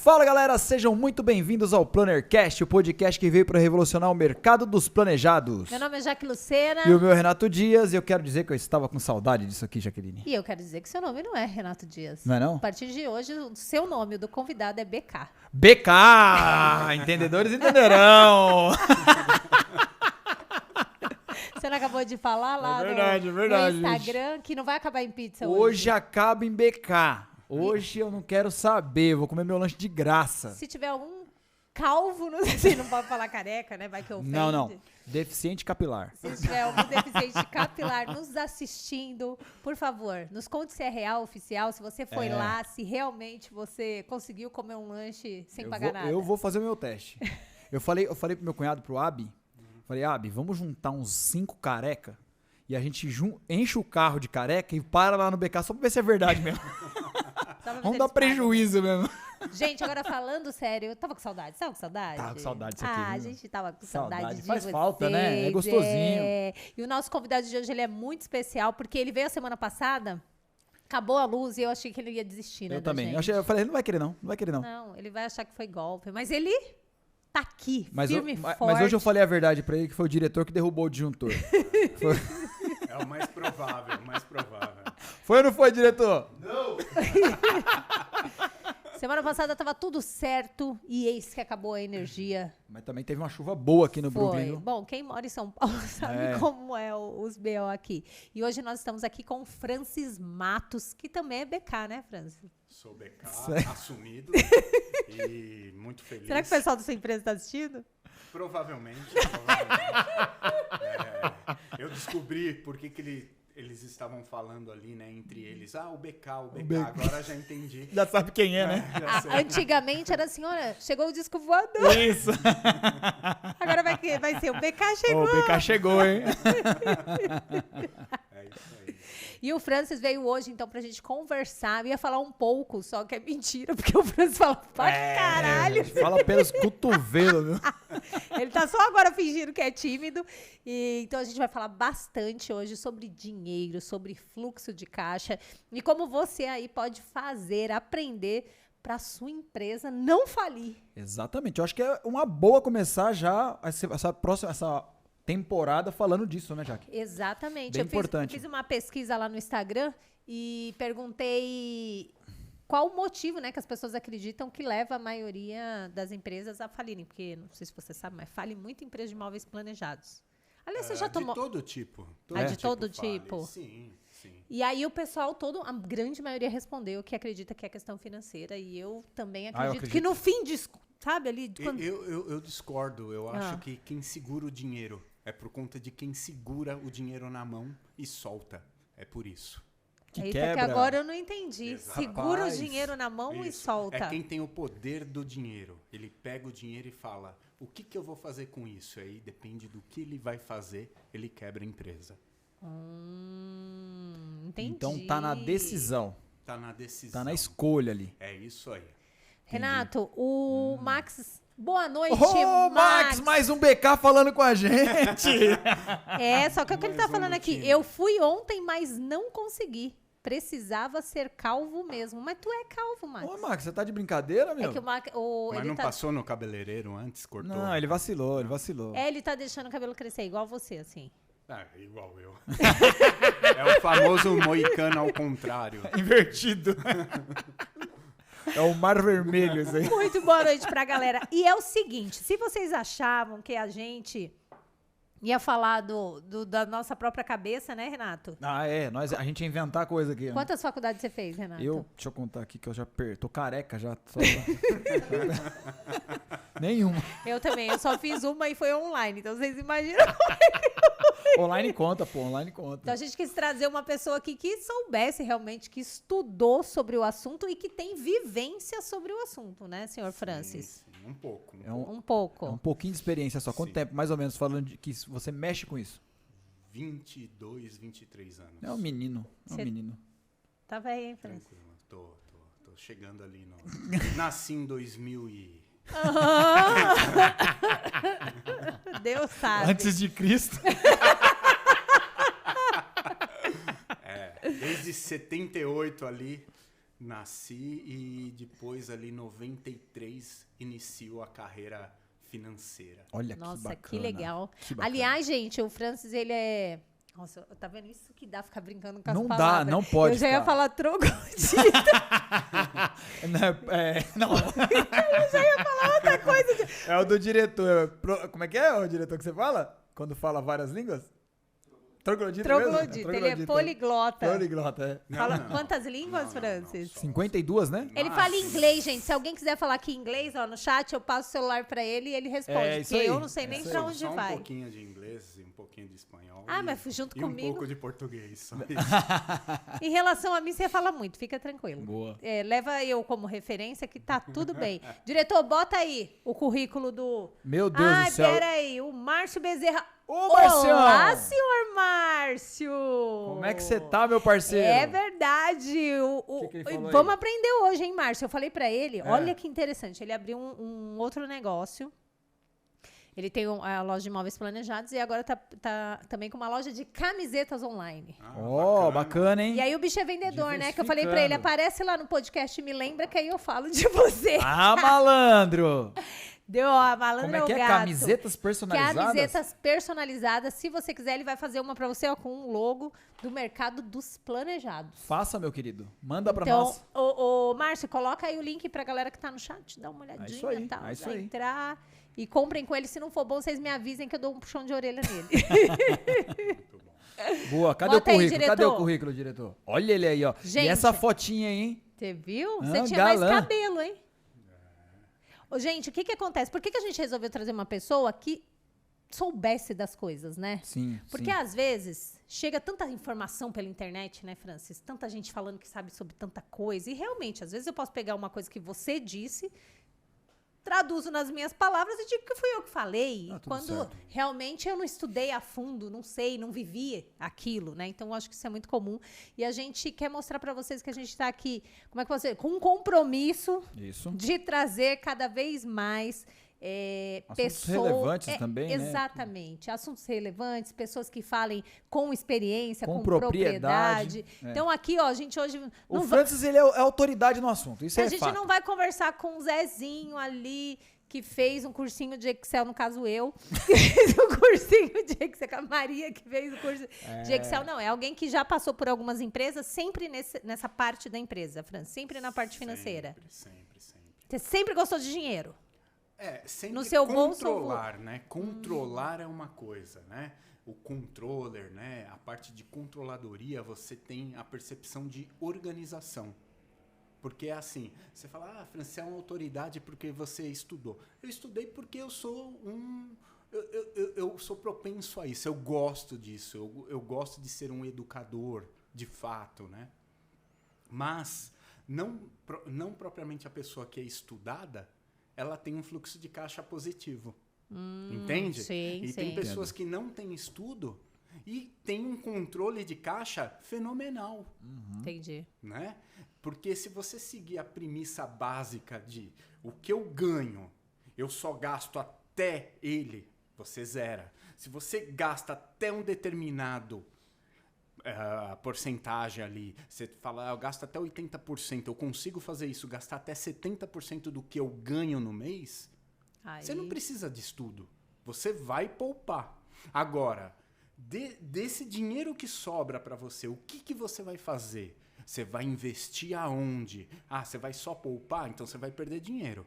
Fala galera, sejam muito bem-vindos ao Plannercast, o podcast que veio para revolucionar o mercado dos planejados. Meu nome é Jaque Lucena. E o meu é Renato Dias, e eu quero dizer que eu estava com saudade disso aqui, Jaqueline. E eu quero dizer que seu nome não é Renato Dias. Não é não? A partir de hoje, o seu nome, o do convidado, é BK. BK! Entendedores entenderão! Você não acabou de falar lá verdade, no Instagram gente. que não vai acabar em pizza hoje. Hoje acaba em BK. Hoje eu não quero saber, vou comer meu lanche de graça. Se tiver algum calvo, não sei se não pode falar careca, né? Vai que ofende. Não. Deficiente capilar. Se tiver algum deficiente capilar nos assistindo, por favor, nos conte se é real, oficial, se você foi lá, se realmente você conseguiu comer um lanche sem pagar nada. Eu vou fazer o meu teste. Eu falei pro meu cunhado, pro Abi, falei, Abi, vamos juntar uns 5 careca e a gente enche o carro de careca e para lá no BK só pra ver se é verdade mesmo. Vamos dar prejuízo mesmo. Gente, agora falando sério, eu tava com saudade. Tava com saudade? Tava com saudade disso aqui. A gente tava com saudade de Faz vocês. falta, né? É gostosinho. E o nosso convidado de hoje, ele é muito especial, porque ele veio a semana passada, acabou a luz e eu achei que ele ia desistir, né? Eu também. Eu falei, não vai querer não. Não, ele vai achar que foi golpe. Mas ele tá aqui, firme e forte. Mas hoje eu falei a verdade pra ele, que foi o diretor que derrubou o disjuntor. É o mais provável, Foi ou não foi, diretor? Não! Semana passada tava tudo certo e eis que acabou a energia. Mas também teve uma chuva boa aqui no Foi. Brooklyn. Viu? Bom, quem mora em São Paulo sabe como é os BO aqui. E hoje nós estamos aqui com o Francis Matos, que também é BK, né, Francis? Sou BK, assumido e muito feliz. Será que o pessoal da sua empresa está assistindo? Provavelmente. Eu descobri por que eles estavam falando ali, né, entre eles. O BK, agora já entendi. Já sabe quem é, né? Antigamente era assim, olha, chegou o disco voador. Isso. Agora vai ser o BK chegou. O BK chegou, hein? É isso aí. E o Francis veio hoje, então, pra gente conversar. Eu ia falar um pouco, só que é mentira, porque o Francis fala pra caralho. Fala pelos cotovelos, viu? Ele tá só agora fingindo que é tímido. E, então, a gente vai falar bastante hoje sobre dinheiro, sobre fluxo de caixa e como você aí pode aprender para sua empresa não falir. Exatamente. Eu acho que é uma boa começar já essa temporada falando disso, né, Jaque? Exatamente. Bem importante. Fiz uma pesquisa lá no Instagram e perguntei qual o motivo, né, que as pessoas acreditam que leva a maioria das empresas a falirem. Porque, não sei se você sabe, mas fale muito empresa de imóveis planejados. Aliás, você já tomou... De todo tipo. De todo tipo? Sim. E aí o pessoal a grande maioria respondeu que acredita que é questão financeira. E eu também acredito que no fim, sabe ali... Quando... Eu discordo. Eu acho que quem segura o dinheiro é por conta de quem segura o dinheiro na mão e solta. É por isso. Que agora eu não entendi. Exato. Segura o dinheiro na mão e solta. É quem tem o poder do dinheiro. Ele pega o dinheiro e fala, o que eu vou fazer com isso? Aí depende do que ele vai fazer, ele quebra a empresa. Entendi. Então tá na decisão. Tá na decisão. Tá na escolha ali. É isso aí. Renato, o Max... Boa noite, Max! Mais um BK falando com a gente! Só que é o que ele tá falando aqui. Eu fui ontem, mas não consegui. Precisava ser calvo mesmo. Mas tu é calvo, Max. Ô, Max, você tá de brincadeira, meu? É que o Max... Mas ele não passou no cabeleireiro antes? Cortou? Não, ele vacilou. Ele tá deixando o cabelo crescer, igual você, assim. Igual eu. É o famoso moicano ao contrário. Invertido. É o mar vermelho isso aí. Muito boa noite pra galera. E é o seguinte, se vocês achavam que a gente ia falar da nossa própria cabeça, né, Renato? A gente ia inventar coisa aqui. Quantas faculdades você fez, Renato? Deixa eu contar aqui que eu já tô careca já. Nenhuma. Eu também, eu só fiz uma e foi online, então vocês imaginam. Online conta, pô, online conta. Então a gente quis trazer uma pessoa aqui que soubesse realmente, que estudou sobre o assunto e que tem vivência sobre o assunto, né, senhor Francis? Sim, um pouco. Um pouco. É um pouquinho de experiência só. Quanto tempo, mais ou menos, falando de que você mexe com isso? 22, 23 anos. É um menino, Tá velho, hein, Francis? Tranquilo, tô chegando ali no... Nasci em 2000 e... Deus sabe. Antes de Cristo. Desde 78 ali, Nasci e depois ali, 93, inicio a carreira financeira. Olha que Nossa, bacana. que legal. Que bacana. Aliás, gente, o Francis, ele é... Nossa, tá vendo isso que dá ficar brincando com as Não dá, palavras? não pode Eu já ia ficar. falar troglodita. Não. Eu já ia falar outra coisa. É o do diretor. Como é que é o diretor que você fala? Quando fala várias línguas? Troglodita mesmo? Troglodita. Ele é poliglota. Poliglota, é. Fala Não. quantas línguas, Francis? 52, né? Ele fala inglês, gente. Se alguém quiser falar aqui inglês, ó, no chat, eu passo o celular pra ele e ele responde. É isso porque aí. eu não sei É nem isso pra aí. onde Só vai. um pouquinho de inglês e um pouquinho de espanhol. Ah, mas junto e comigo. um pouco de português. Só isso. Em relação a mim, você fala muito, fica tranquilo. Boa. É, leva eu como referência que tá tudo bem. Diretor, bota aí o currículo do... Meu Deus Ai, do céu. peraí, o Márcio Bezerra. Ô, Marcião! Olá, senhor Márcio! Como é que você tá, meu parceiro? É verdade. Que ele falou Vamos aí? aprender hoje, hein, Márcio? Eu falei pra ele, olha que interessante, ele abriu um outro negócio. Ele tem a loja de imóveis planejados e agora tá também com uma loja de camisetas online. Ó, bacana, hein? E aí o bicho é vendedor, né? Que eu falei pra ele, Diversificando. aparece lá no podcast e me lembra que aí eu falo de você. Ah, malandro! Deu, ó, a malandra Como é que é? o gato. Camisetas personalizadas? Camisetas personalizadas. Se você quiser, ele vai fazer uma pra você, ó, com um logo do mercado dos planejados. Faça, meu querido. Manda pra Então, nós. ô, Márcio, coloca aí o link pra galera que tá no chat, dá uma olhadinha isso aí, e tal. é isso vai aí. entrar e comprem com ele. Se não for bom, vocês me avisem que eu dou um puxão de orelha nele. Boa, cadê Bota o aí, currículo? Cadê diretor. o currículo, diretor? Olha ele aí, ó. Gente. E essa fotinha aí, hein? Você viu? Ah, Você tinha mais galã. cabelo, hein? Ô, gente, o que acontece? Por que a gente resolveu trazer uma pessoa que soubesse das coisas, né? Sim, Porque sim. às vezes chega tanta informação pela internet, né, Francis? Tanta gente falando que sabe sobre tanta coisa. E realmente, às vezes eu posso pegar uma coisa que você disse, traduzo nas minhas palavras e digo que fui eu que falei. Ah, E tudo quando certo. realmente eu não estudei a fundo, não sei, não vivi aquilo, né? Então eu acho que isso é muito comum. E a gente quer mostrar pra vocês que a gente tá aqui, como é que você, com um compromisso Isso. de trazer cada vez mais Assuntos pessoas relevantes também, né? Exatamente, assuntos relevantes, pessoas que falem com experiência, Com com propriedade, propriedade. Então aqui, ó, a gente hoje O não vai, Francis, ele é autoridade no assunto. Isso a é gente fato. não vai conversar com o Zezinho ali que fez um cursinho de Excel, no caso eu, que fez um cursinho de Excel, com a Maria que fez o curso de Excel. Não, é alguém que já passou por algumas empresas, sempre nessa parte da empresa, Francis, sempre na parte financeira. Sempre. Você sempre gostou de dinheiro. Sempre No seu bolso ou- controlar, né? Controlar é uma coisa, né? O controller, né? A parte de controladoria, você tem a percepção de organização. Porque é assim, você fala, Francis, você é uma autoridade porque você estudou. Eu estudei porque eu sou eu sou propenso a isso, eu gosto disso, eu gosto de ser um educador, de fato, né? Mas, não propriamente a pessoa que é estudada, ela tem um fluxo de caixa positivo. Entende? Sim, e sim. tem pessoas que não têm estudo e têm um controle de caixa fenomenal, Entendi. né? Porque se você seguir a premissa básica de o que eu ganho, eu só gasto até ele, você zera. Se você gasta até um determinado porcentagem ali, você fala, eu gasto até 80%, eu consigo fazer isso, gastar até 70% do que eu ganho no mês, Aí, você não precisa de estudo. Você vai poupar. Agora, desse dinheiro que sobra para você, o que você vai fazer? Você vai investir aonde? Você vai só poupar? Então você vai perder dinheiro.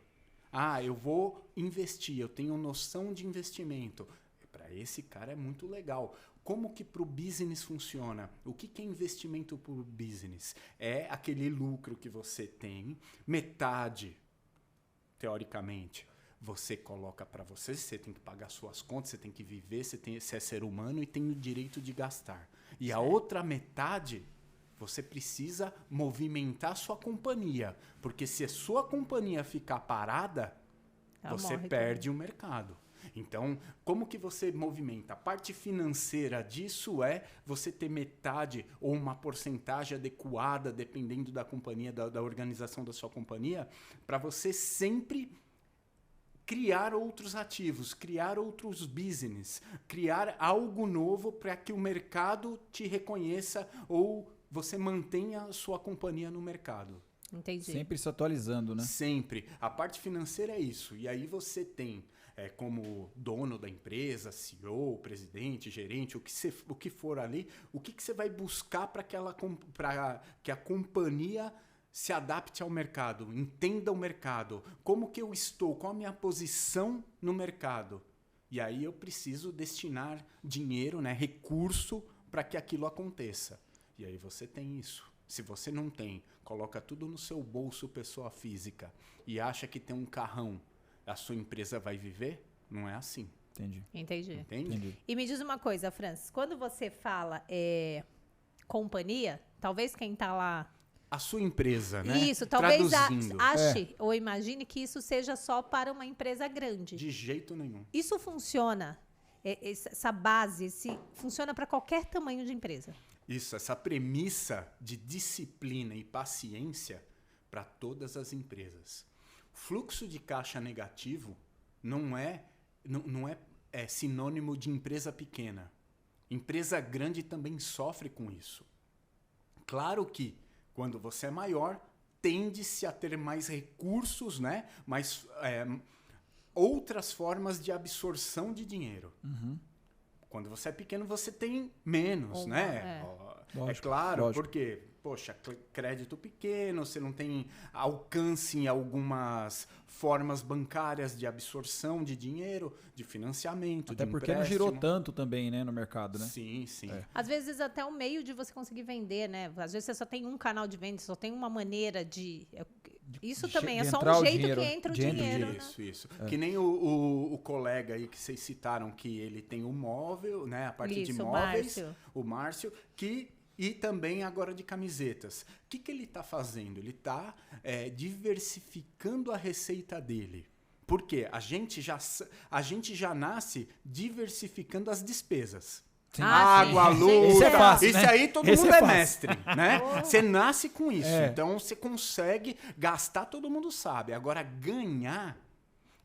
Eu vou investir, eu tenho noção de investimento. Para esse cara é muito legal. Como que para o business funciona? O que é investimento para o business? É aquele lucro que você tem, metade, teoricamente, você coloca para você tem que pagar suas contas, você tem que viver, você é ser humano e tem o direito de gastar. E a outra metade, você precisa movimentar sua companhia, porque se a sua companhia ficar parada, Ela você morre perde o mercado. Então, como que você movimenta? A parte financeira disso é você ter metade ou uma porcentagem adequada, dependendo da companhia, da organização da sua companhia, para você sempre criar outros ativos, criar outros business, criar algo novo para que o mercado te reconheça ou você mantenha a sua companhia no mercado. Entendi. Sempre se atualizando, né? Sempre. A parte financeira é isso. E aí você tem, como dono da empresa, CEO, presidente, gerente, o que for ali, o que você vai buscar para que a companhia se adapte ao mercado, entenda o mercado, como que eu estou, qual a minha posição no mercado. E aí eu preciso destinar dinheiro, né, recurso, para que aquilo aconteça. E aí você tem isso. Se você não tem, coloca tudo no seu bolso, pessoa física, e acha que tem um carrão, a sua empresa vai viver? Não é assim. Entendi. Entendi. Entende? Entendi. E me diz uma coisa, Francis, quando você fala companhia, talvez quem tá lá... A sua empresa, né? Isso, talvez Traduzindo. ache ou imagine que isso seja só para uma empresa grande. De jeito nenhum. Isso funciona, essa base, funciona para qualquer tamanho de empresa. Isso, essa premissa de disciplina e paciência para todas as empresas. Fluxo de caixa negativo não é sinônimo de empresa pequena. Empresa grande também sofre com isso. Claro que quando você é maior, tende-se a ter mais recursos, né? Outras formas de absorção de dinheiro. Uhum. Quando você é pequeno, você tem menos, né? Lógico, Claro, lógico. porque, poxa, crédito pequeno, você não tem alcance em algumas formas bancárias de absorção de dinheiro, de financiamento, Até de porque não empréstimo. girou tanto também, né, no mercado, né? Sim, sim. Às vezes até o meio de você conseguir vender, né? Às vezes você só tem um canal de venda, só tem uma maneira de... Isso de também é de só entrar um o jeito dinheiro, que entra o de entra o dinheiro, dinheiro. né? Isso. Que nem o colega aí que vocês citaram, que ele tem o móvel, né? A parte de Isso, o móveis, Márcio. o Márcio, e também agora de camisetas. O que ele está fazendo? Ele está diversificando a receita dele. Por quê? A gente já nasce diversificando as despesas. Sim. Água, sim. luz. Esse é fácil, Isso né? aí todo Esse mundo é é fácil. mestre, né? Você nasce com isso. É. Então você consegue gastar, todo mundo sabe. Agora, ganhar,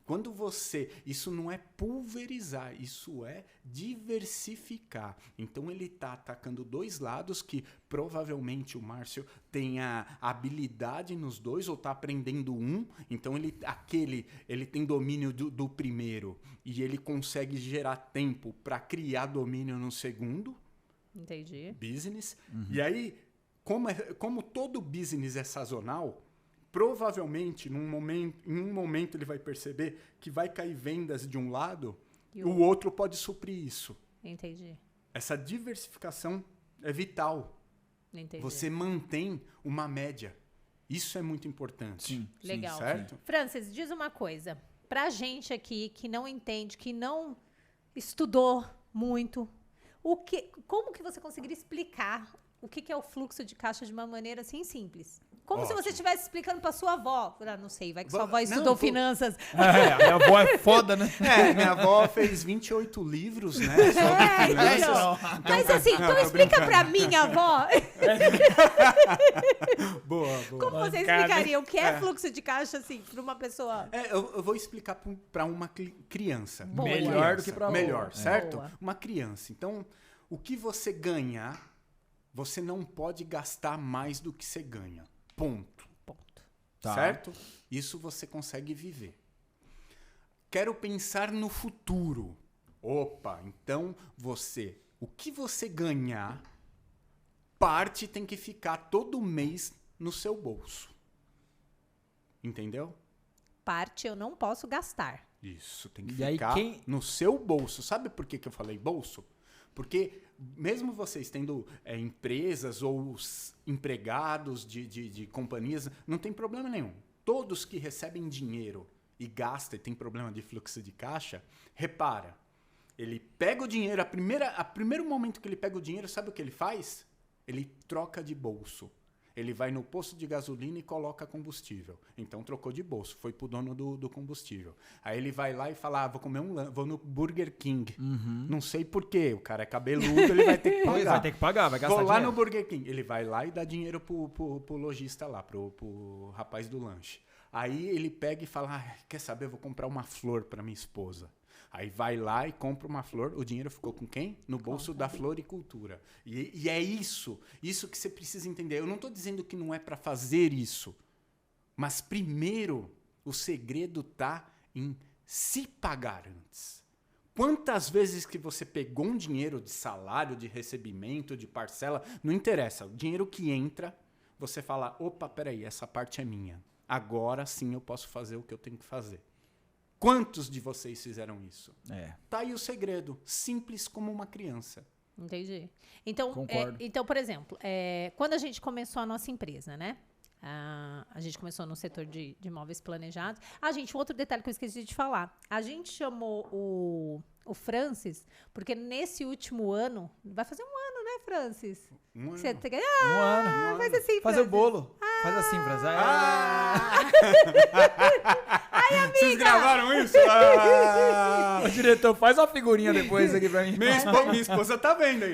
quando você... Isso não é pulverizar, isso é diversificar. Então ele está atacando dois lados que provavelmente o Márcio tenha habilidade nos dois ou está aprendendo um. Então ele tem domínio do primeiro e ele consegue gerar tempo para criar domínio no segundo Entendi. business. E aí, como todo business é sazonal, provavelmente em um momento ele vai perceber que vai cair vendas de um lado, E o outro pode suprir isso. Entendi. Essa diversificação é vital. Entendi. Você mantém uma média. Isso é muito importante. Sim, Legal. Certo? Francis, diz uma coisa. Pra gente aqui que não entende, que não estudou muito, como que você conseguiria explicar o que é o fluxo de caixa de uma maneira assim simples? Como se você estivesse explicando pra sua avó. Ah, não sei, vai que sua avó estudou finanças. A minha avó é foda, né? Minha avó fez 28 livros, né? Sobre finanças. Então. Mas assim, então explica pra minha avó. Boa. Como você explicaria o que é fluxo de caixa, assim, pra uma pessoa... Eu vou explicar para uma criança. Boa. Melhor do que pra Melhor, avó. certo? Boa. Uma criança. Então, o que você ganhar, você não pode gastar mais do que você ganha. Ponto. Tá. Certo? Isso você consegue viver. Quero pensar no futuro. Opa, então o que você ganhar, parte tem que ficar todo mês no seu bolso. Entendeu? Parte eu não posso gastar. Isso, tem que E aí, ficar no seu bolso. Sabe por que eu falei bolso? Porque mesmo vocês tendo empresas ou empregados de companhias, não tem problema nenhum. Todos que recebem dinheiro e gastam e tem problema de fluxo de caixa, repara, ele pega o dinheiro, a primeiro momento que ele pega o dinheiro, sabe o que ele faz? Ele troca de bolso. Ele vai no posto de gasolina e coloca combustível. Então trocou de bolso, foi pro dono do combustível. Aí ele vai lá e fala, vou no Burger King. Não sei por quê, o cara é cabeludo, ele vai ter que pagar. Vai ter que pagar, vai gastar Vou lá dinheiro. no Burger King. Ele vai lá e dá dinheiro pro lojista lá, pro rapaz do lanche. Aí ele pega e fala, quer saber, eu vou comprar uma flor para minha esposa. Aí vai lá e compra uma flor. O dinheiro ficou com quem? No bolso da floricultura. E é isso que você precisa entender. Eu não estou dizendo que não é para fazer isso. Mas primeiro, o segredo tá em se pagar antes. Quantas vezes que você pegou um dinheiro de salário, de recebimento, de parcela, não interessa, o dinheiro que entra, você fala, opa, peraí, essa parte é minha. Agora sim eu posso fazer o que eu tenho que fazer. Quantos de vocês fizeram isso? Tá aí o segredo, simples como uma criança. Entendi. Então, Concordo. por exemplo, quando a gente começou a nossa empresa, né? A gente começou no setor de imóveis planejados. Um outro detalhe que eu esqueci de falar. A gente chamou o Francis, porque nesse último ano, vai fazer um ano, né, Francis? Um ano. Um ano. Faz assim, Fazer o Francis. bolo. Faz assim, Francis. Vocês gravaram isso? Ô, diretor, faz uma figurinha depois aqui pra mim. Minha esposa tá vendo aí.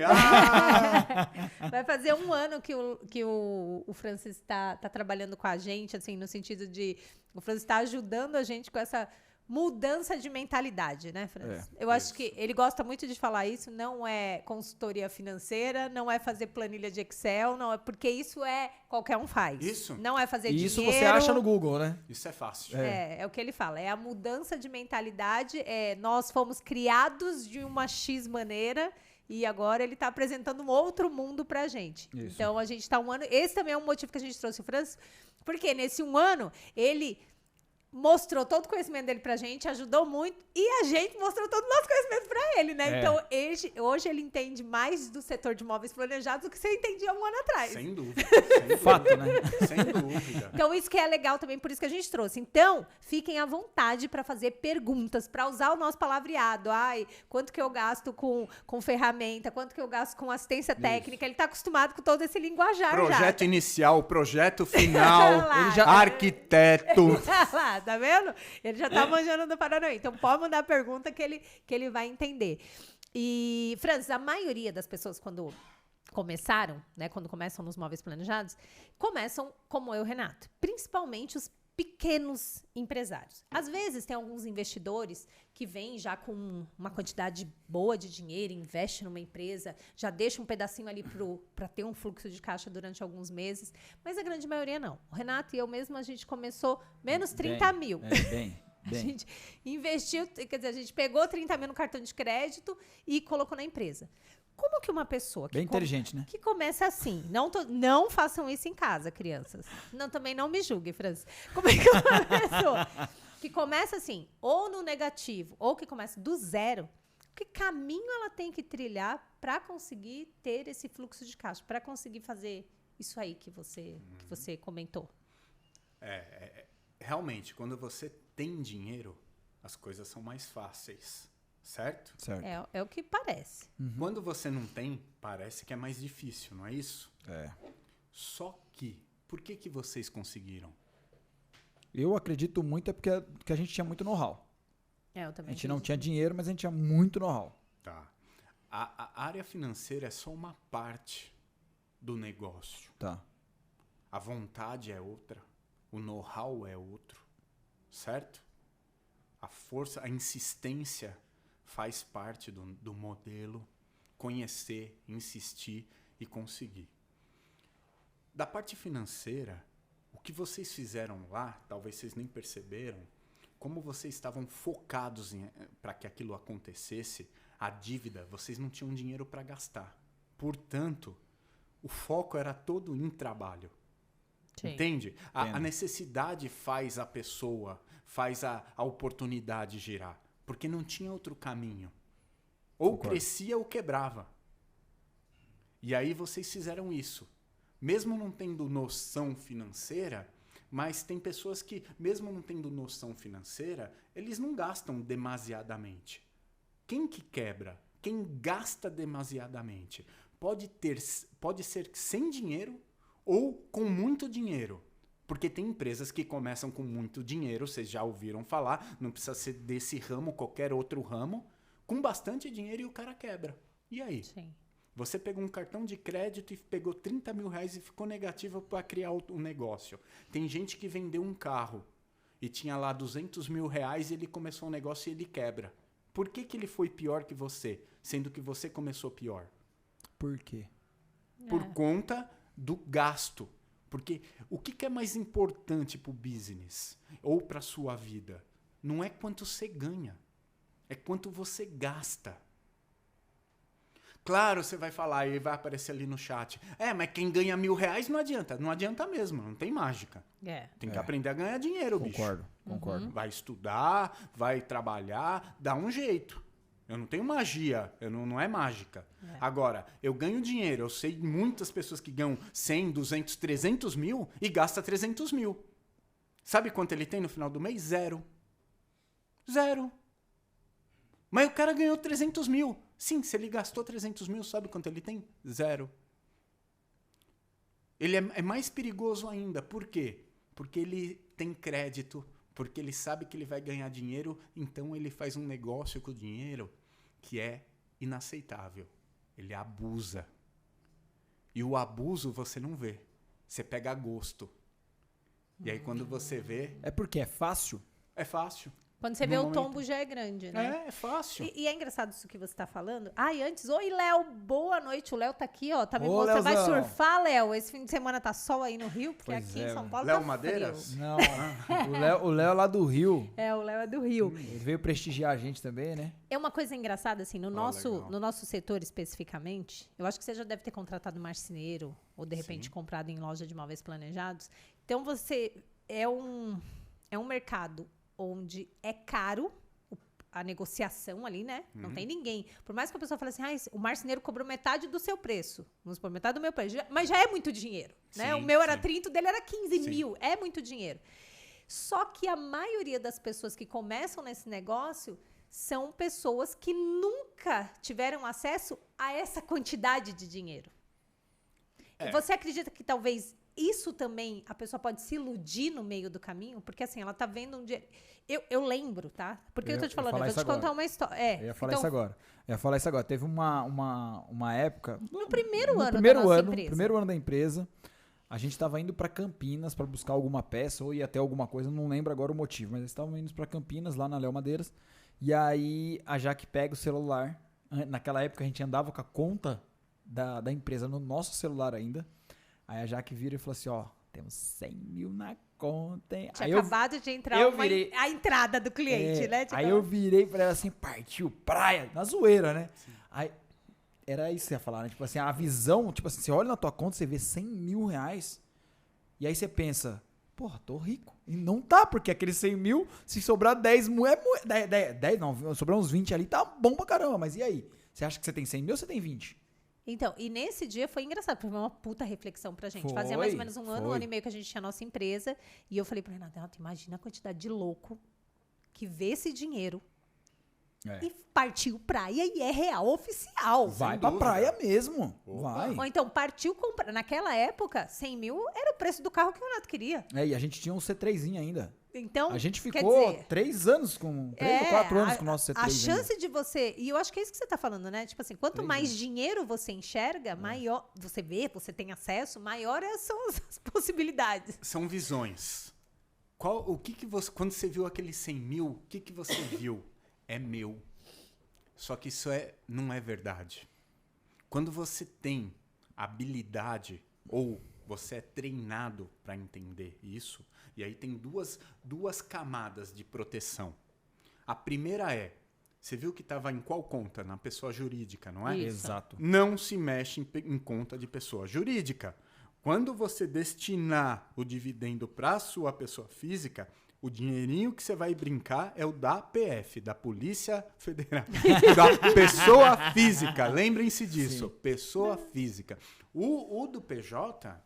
Vai fazer um ano que o Francis tá trabalhando com a gente, assim, no sentido de o Francis tá ajudando a gente com essa mudança de mentalidade, né, Francis? Eu acho que ele gosta muito de falar isso, não é consultoria financeira, não é fazer planilha de Excel, não é porque isso qualquer um faz. Isso. Não é fazer E isso dinheiro. você acha no Google, né? Isso é fácil. É o que ele fala, é a mudança de mentalidade, nós fomos criados de uma X maneira e agora ele está apresentando um outro mundo pra gente. Isso. Então a gente está um ano, esse também é um motivo que a gente trouxe o Francis, porque nesse um ano ele mostrou todo o conhecimento dele pra gente, ajudou muito, e a gente mostrou todo o nosso conhecimento pra ele, né? Então, hoje ele entende mais do setor de imóveis planejados do que você entendia um ano atrás. Sem dúvida. Fato, né? Sem dúvida. Então, isso que é legal também, por isso que a gente trouxe. Então, fiquem à vontade para fazer perguntas, para usar o nosso palavreado. Ai, quanto que eu gasto com ferramenta, quanto que eu gasto com assistência técnica. Ele tá acostumado com todo esse linguajar Projeto já. inicial, projeto final, Ele já- arquiteto. Tá lá, tá vendo? Ele já tá manjando do Paranauê. Então, pode mandar pergunta que ele vai entender. E, Francis, a maioria das pessoas, quando começaram, né, quando começam nos móveis planejados, começam como eu, Renato. Principalmente os pequenos empresários. Às vezes, tem alguns investidores que vêm já com uma quantidade boa de dinheiro, investe numa empresa, já deixa um pedacinho ali para ter um fluxo de caixa durante alguns meses, mas a grande maioria não. O Renato e eu mesmo, a gente começou menos 30 mil. Bem. A gente investiu, quer dizer, a gente pegou 30 mil no cartão de crédito e colocou na empresa. Como que uma pessoa Bem inteligente, né? que começa assim, não façam isso em casa, crianças. Também não me julguem, Francis. Como é que uma pessoa que começa assim, ou no negativo, ou que começa do zero, que caminho ela tem que trilhar para conseguir ter esse fluxo de caixa, para conseguir fazer isso aí que você comentou? Realmente, quando você tem dinheiro, as coisas são mais fáceis, certo? Certo. É o que parece. Quando você não tem, parece que é mais difícil, não é isso? Só que, por que vocês conseguiram? Eu acredito muito porque a gente tinha muito know-how. Eu A também gente não acredito. tinha dinheiro, mas a gente tinha muito know-how. Tá. A área financeira é só uma parte do negócio. Tá. A vontade é outra, o know-how é outro, certo? A força, a insistência faz parte do modelo, conhecer, insistir e conseguir. Da parte financeira, o que vocês fizeram lá, talvez vocês nem perceberam, como vocês estavam focados para que aquilo acontecesse, a dívida, vocês não tinham dinheiro para gastar. Portanto, o foco era todo em trabalho. Sim. Entende? A Entendo. necessidade faz a pessoa, faz a oportunidade girar. Porque não tinha outro caminho. Ou Concordo. crescia ou quebrava. E aí vocês fizeram isso. Mesmo não tendo noção financeira, mas tem pessoas que, mesmo não tendo noção financeira, eles não gastam demasiadamente. Quem que quebra? Quem gasta demasiadamente? Pode ser sem dinheiro ou com muito dinheiro. Porque tem empresas que começam com muito dinheiro, vocês já ouviram falar, não precisa ser desse ramo, qualquer outro ramo, com bastante dinheiro e o cara quebra. E aí? Sim. Você pegou um cartão de crédito e pegou 30 mil reais e ficou negativo para criar o negócio. Tem gente que vendeu um carro e tinha lá 200 mil reais e ele começou um negócio e ele quebra. Por que ele foi pior que você, sendo que você começou pior? Por quê? Por conta do gasto. Porque o que é mais importante para o business ou para a sua vida? Não é quanto você ganha, é quanto você gasta. Claro, você vai falar e vai aparecer ali no chat. Mas quem ganha R$1.000 não adianta. Não adianta mesmo, não tem mágica. Tem que aprender a ganhar dinheiro, bicho. Concordo. Vai estudar, vai trabalhar, dá um jeito. Eu não tenho magia, não é mágica. Agora, eu ganho dinheiro, eu sei muitas pessoas que ganham 100, 200, 300 mil e gasta 300 mil. Sabe quanto ele tem no final do mês? Zero. Mas o cara ganhou 300 mil. Sim, se ele gastou 300 mil, sabe quanto ele tem? Zero. Ele é mais perigoso ainda. Por quê? Porque ele tem crédito, porque ele sabe que ele vai ganhar dinheiro, então ele faz um negócio com o dinheiro que é inaceitável. Ele abusa. E o abuso você não vê. Você pega gosto. E aí quando você vê... É porque é fácil? É fácil. Quando você vê o tombo já é grande, né? É fácil. E é engraçado isso que você tá falando. Antes, oi, Léo, boa noite. O Léo tá aqui, ó. Tá me Ô, mostrando. Você vai Leozão. surfar, Léo? Esse fim de semana tá sol aí no Rio? Porque Pois aqui é, em São Paulo Léo tá Madeiras? frio. Não, o Léo lá do Rio. O Léo é do Rio. Ele veio prestigiar a gente também, né? É uma coisa engraçada, assim, no legal. nosso setor especificamente, eu acho que você já deve ter contratado marceneiro, ou de repente comprado em loja de móveis planejados. Então, você é um mercado onde é caro a negociação ali, né? Não tem ninguém. Por mais que a pessoa fale assim, o marceneiro cobrou metade do seu preço. Vamos supor, metade do meu preço. Mas já é muito dinheiro, né? Sim, O meu era sim. 30, o dele era 15 Sim. mil. É muito dinheiro. Só que a maioria das pessoas que começam nesse negócio são pessoas que nunca tiveram acesso a essa quantidade de dinheiro. Você acredita que talvez isso também a pessoa pode se iludir no meio do caminho? Porque assim, ela tá vendo um dinheiro. Eu lembro, tá? Porque eu tô te falando, eu vou te contar uma história. Eu ia falar isso agora. Teve uma época. No primeiro ano primeiro da nossa ano, empresa. primeiro ano da empresa, a gente estava indo para Campinas para buscar alguma peça ou ir até alguma coisa, não lembro agora o motivo, mas estávamos indo para Campinas, lá na Léo Madeiras. E aí a Jaque pega o celular. Naquela época a gente andava com a conta da empresa no nosso celular ainda. Aí a Jaque vira e falou assim: ó, temos 100 mil na conta, hein? Tinha Aí acabado de entrar a entrada do cliente, né? Tipo, aí eu virei pra ela assim, partiu praia, na zoeira, né? Aí, era isso que você ia falar, né? Tipo assim, a visão, tipo assim, você olha na tua conta, você vê 100 mil reais, e aí você pensa, porra, tô rico. E não tá, porque aqueles 100 mil, se sobrar 10 mil, 10 não, sobrar uns 20 ali, tá bom pra caramba, mas e aí? Você acha que você tem 100 mil ou você tem 20? Então, e nesse dia foi engraçado, porque foi uma puta reflexão pra gente. Foi, Fazia mais ou menos um ano foi. e meio que a gente tinha a nossa empresa. E eu falei pra Renata, imagina a quantidade de louco que vê esse dinheiro e partiu praia e é real oficial. Vai pra praia mesmo. Opa. Vai. Ou então partiu comprar. Naquela época, 100 mil era o preço do carro que o Renato queria. E a gente tinha um C3zinho ainda. Então, A gente quer ficou dizer, 3 anos com. 3 ou 4 anos com o nosso C3 a ainda. chance de você... E eu acho que é isso que você tá falando, né? Tipo assim, quanto 3 mais anos. dinheiro você enxerga, maior... Você vê, você tem acesso, maiores são as possibilidades. São visões. O que você, quando você viu aqueles 100 mil, o que você viu? É meu. Só que isso não é verdade. Quando você tem habilidade ou você é treinado para entender isso, e aí tem duas camadas de proteção. A primeira você viu que estava em qual conta? Na pessoa jurídica, não é? Isso. Exato. Não se mexe em conta de pessoa jurídica. Quando você destinar o dividendo para a sua pessoa física, o dinheirinho que você vai brincar é o da PF, da Polícia Federal. Da pessoa física. Lembrem-se disso. Sim. Pessoa física. O do PJ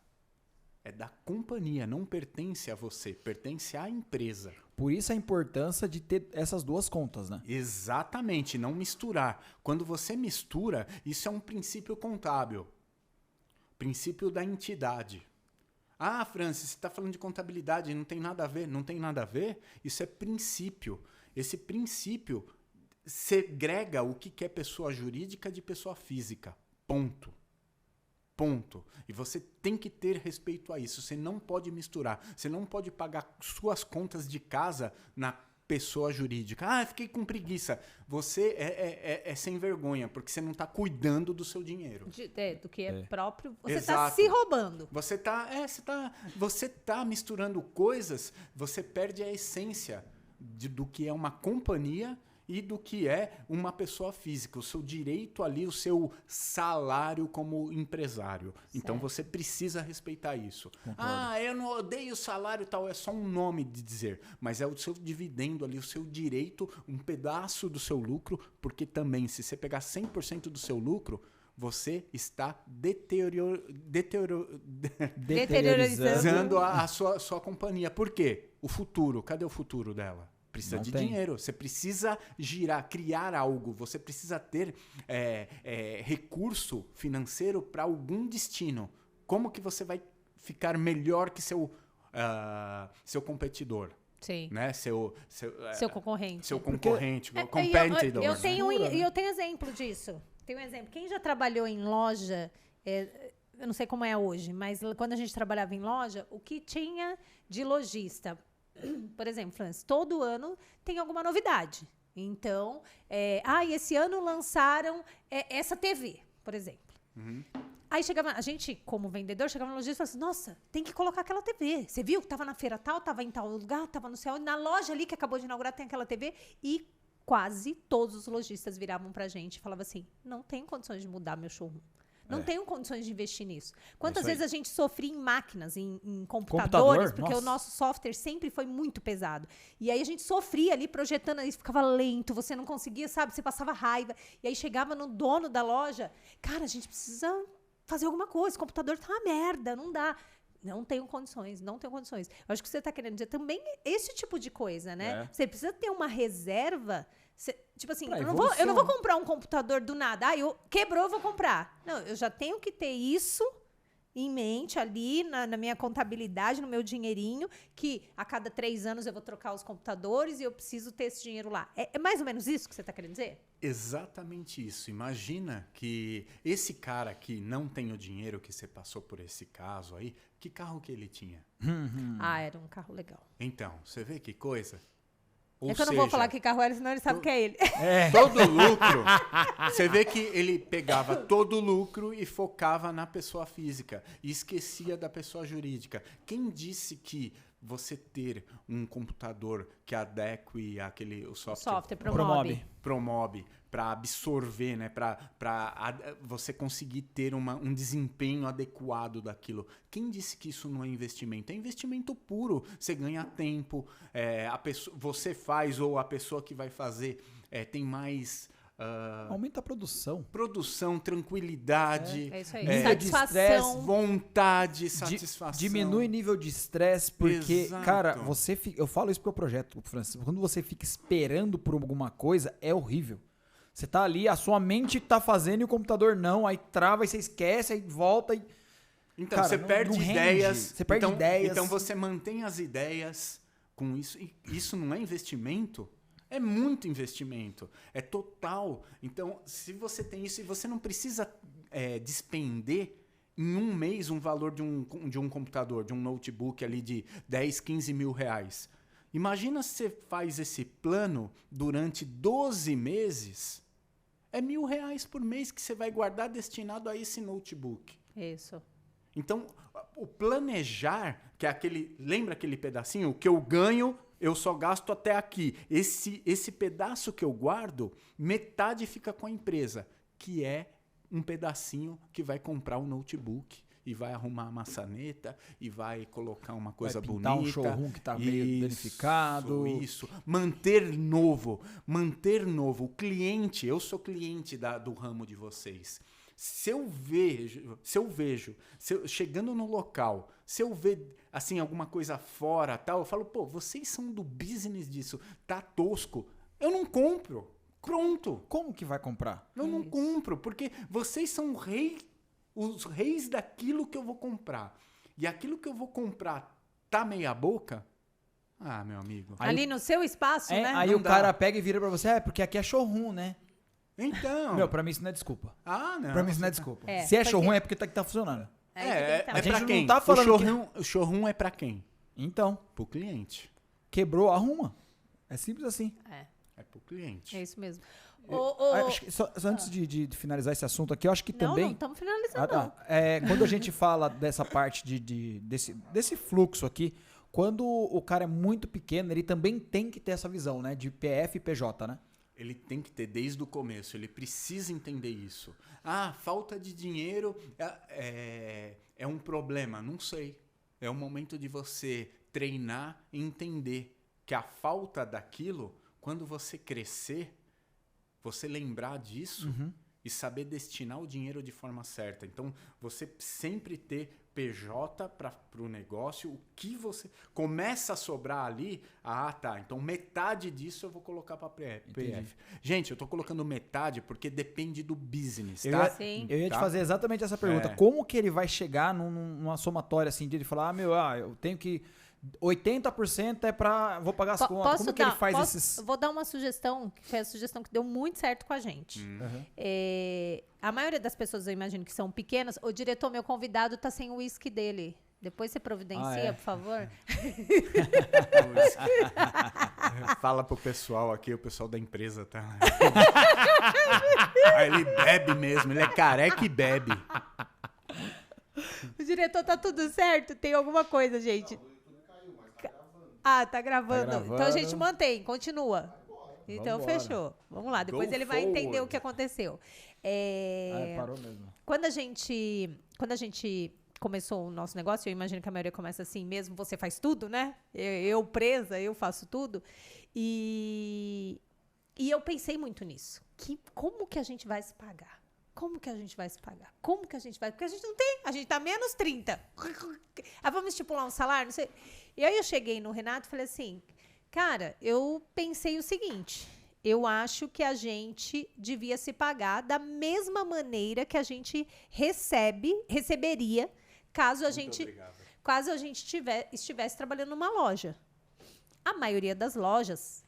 é da companhia, não pertence a você, pertence à empresa. Por isso a importância de ter essas duas contas, né? Exatamente, não misturar. Quando você mistura, isso é um princípio contábil. Princípio da entidade. Ah, Francis, você está falando de contabilidade, não tem nada a ver. Não tem nada a ver? Isso é princípio. Esse princípio segrega o que é pessoa jurídica de pessoa física. Ponto. Ponto. E você tem que ter respeito a isso. Você não pode misturar. Você não pode pagar suas contas de casa na pessoa jurídica. Ah, fiquei com preguiça. Você é sem vergonha, porque você não está cuidando do seu dinheiro. Do que é próprio. Você está Exato. se roubando. Você tá misturando coisas, você perde a essência do que é uma companhia e do que é uma pessoa física, o seu direito ali, o seu salário como empresário. Então você precisa respeitar isso. Concordo. Ah, eu não odeio o salário e tal, é só um nome de dizer, mas é o seu dividendo ali, o seu direito, um pedaço do seu lucro, porque também, se você pegar 100% do seu lucro, você está deteriorizando a sua companhia. Por quê? O futuro, cadê o futuro dela? Precisa de dinheiro, você precisa girar, criar algo, você precisa ter recurso financeiro para algum destino. Como que você vai ficar melhor que seu competidor? Sim. Né? Seu concorrente. Seu concorrente, competidor. Eu tenho exemplo disso. Tem um exemplo. Quem já trabalhou em loja, eu não sei como é hoje, mas quando a gente trabalhava em loja, o que tinha de lojista? Por exemplo, Francis, todo ano tem alguma novidade. Então, esse ano lançaram essa TV, por exemplo. Uhum. Aí chegava, a gente, como vendedor, chegava no lojista e falava assim, nossa, tem que colocar aquela TV. Você viu que estava na feira tal, estava em tal lugar, estava no céu, na loja ali que acabou de inaugurar tem aquela TV. E quase todos os lojistas viravam pra gente e falavam assim, não tenho condições de mudar meu showroom. Não tenho condições de investir nisso. Quantas vezes a gente sofria em máquinas, em computadores, porque o nosso software sempre foi muito pesado. E aí a gente sofria ali projetando, aí ficava lento, você não conseguia, sabe? Você passava raiva. E aí chegava no dono da loja, cara, a gente precisa fazer alguma coisa, o computador tá uma merda, não dá. Não tenho condições. Eu acho que você está querendo dizer também esse tipo de coisa, né? Você precisa ter uma reserva. Tipo assim, eu não vou comprar um computador do nada. Quebrou, eu vou comprar. Não, eu já tenho que ter isso em mente ali na minha contabilidade, no meu dinheirinho, que a cada 3 anos eu vou trocar os computadores e eu preciso ter esse dinheiro lá. É mais ou menos isso que você está querendo dizer? Exatamente isso. Imagina que esse cara que não tem o dinheiro, que você passou por esse caso aí, que carro que ele tinha? Era um carro legal. Então, você vê que coisa? Ou eu não vou falar que carro era, senão ele sabe que é ele. Todo lucro. Você vê que ele pegava todo o lucro e focava na pessoa física e esquecia da pessoa jurídica. Quem disse que você ter um computador que adeque o software promove para absorver, né, para você conseguir ter um desempenho adequado daquilo. Quem disse que isso não é investimento? É investimento puro. Você ganha tempo, você faz ou a pessoa que vai fazer tem mais... aumenta a produção. Produção, tranquilidade. É isso aí. Satisfação. Vontade, satisfação. Diminui nível de estresse, porque, Exato. cara, eu falo isso pro projeto, Francis. Quando você fica esperando por alguma coisa, é horrível. Você tá ali, a sua mente tá fazendo e o computador não, aí trava e você esquece, aí volta e... Então, cara, você perde ideias. Você perde ideias. Então, você mantém as ideias com isso. E isso não é investimento? É muito investimento. É total. Então, se você tem isso e você não precisa despender em um mês um valor de um computador, de um notebook ali de 10, 15 mil reais. Imagina se você faz esse plano durante 12 meses... É R$1.000 por mês que você vai guardar destinado a esse notebook. Isso. Então, o planejar, que é aquele... Lembra aquele pedacinho? O que eu ganho, eu só gasto até aqui. Esse pedaço que eu guardo, metade fica com a empresa, que é um pedacinho que vai comprar um notebook e vai arrumar a maçaneta e vai colocar uma coisa bonita. Vai pintar um showroom que tá meio danificado. Isso. Manter novo. O cliente, eu sou cliente do ramo de vocês. Se eu vejo, chegando no local, se eu ver assim alguma coisa fora, tal, eu falo, pô, vocês são do business disso, tá tosco. Eu não compro. Pronto. Como que vai comprar? Eu não compro, porque vocês são os reis daquilo que eu vou comprar. E aquilo que eu vou comprar tá meia boca? Ah, meu amigo. Ali no seu espaço, né? Aí não o cara pega e vira pra você, porque aqui é showroom, né? Então. Meu, pra mim isso não é desculpa. Ah, não. Pra mim isso não é desculpa. Se é showroom é porque tá funcionando. É A gente pra não quem? tá falando o showroom é pra quem? Então, Pro cliente. quebrou, arruma. É simples assim. É pro cliente. É isso mesmo. Acho que só antes de finalizar esse assunto aqui, eu acho que Não também... estamos finalizando, não. Quando a gente fala dessa parte desse fluxo aqui, quando o cara é muito pequeno, ele também tem que ter essa visão, né? De PF e PJ, né? Ele tem que ter desde o começo, ele precisa entender isso. Ah, falta de dinheiro é um problema, não sei. É o momento de você treinar e entender que a falta daquilo, quando você crescer, você lembrar disso e saber destinar o dinheiro de forma certa. Então, você sempre ter PJ para o negócio, o que você... Começa a sobrar ali, tá, então metade disso eu vou colocar para PF. Gente, eu tô colocando metade porque depende do business, tá? Sim. Eu ia te fazer exatamente essa pergunta. Como que ele vai chegar numa somatória assim, de ele falar, eu tenho que... 80% é pra... Vou pagar as contas. Como que ele faz esses... Vou dar uma sugestão, que foi a sugestão que deu muito certo com a gente. A maioria das pessoas, eu imagino, que são pequenas. O diretor, meu convidado, tá sem o uísque dele. Depois você providencia, por favor. Fala pro pessoal aqui, o pessoal da empresa, tá? Ele bebe mesmo, ele é careca e bebe. O diretor, tá tudo certo? Tem alguma coisa, gente? Tá gravando. Então a gente mantém, continua. Então fechou. Vamos lá, depois ele vai entender o que aconteceu. Parou mesmo. Quando a gente começou o nosso negócio, eu imagino que a maioria começa assim mesmo, você faz tudo, né? Eu presa, eu faço tudo. E eu pensei muito nisso. Como que a gente vai se pagar? Como que a gente vai se pagar? Como que a gente vai... Porque a gente não tem, a gente tá menos 30. Vamos estipular um salário? Não sei. E aí eu cheguei no Renato e falei assim, cara, eu pensei o seguinte, eu acho que a gente devia se pagar da mesma maneira que a gente receberia caso a gente estivesse trabalhando numa loja. A maioria das lojas,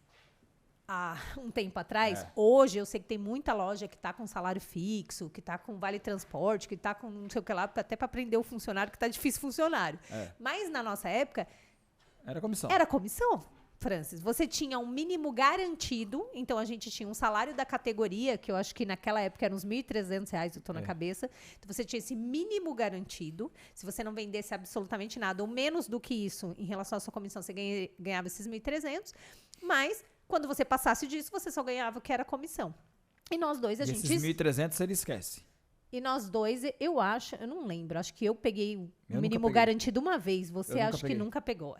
há um tempo atrás, hoje eu sei que tem muita loja que está com salário fixo, que está com vale transporte, que está com não sei o que lá, até para prender o funcionário, que está difícil funcionário. Mas na nossa época... Era comissão, Francis. Você tinha um mínimo garantido, então a gente tinha um salário da categoria, que eu acho que naquela época eram uns R$1.300, eu tô na cabeça. Então você tinha esse mínimo garantido. Se você não vendesse absolutamente nada, ou menos do que isso, em relação à sua comissão, você ganhava esses 1.300. Mas, quando você passasse disso, você só ganhava o que era comissão. E nós dois, esses 1.300 ele esquece. E nós dois, eu não lembro, acho que eu peguei o mínimo garantido uma vez, você acho que nunca pegou,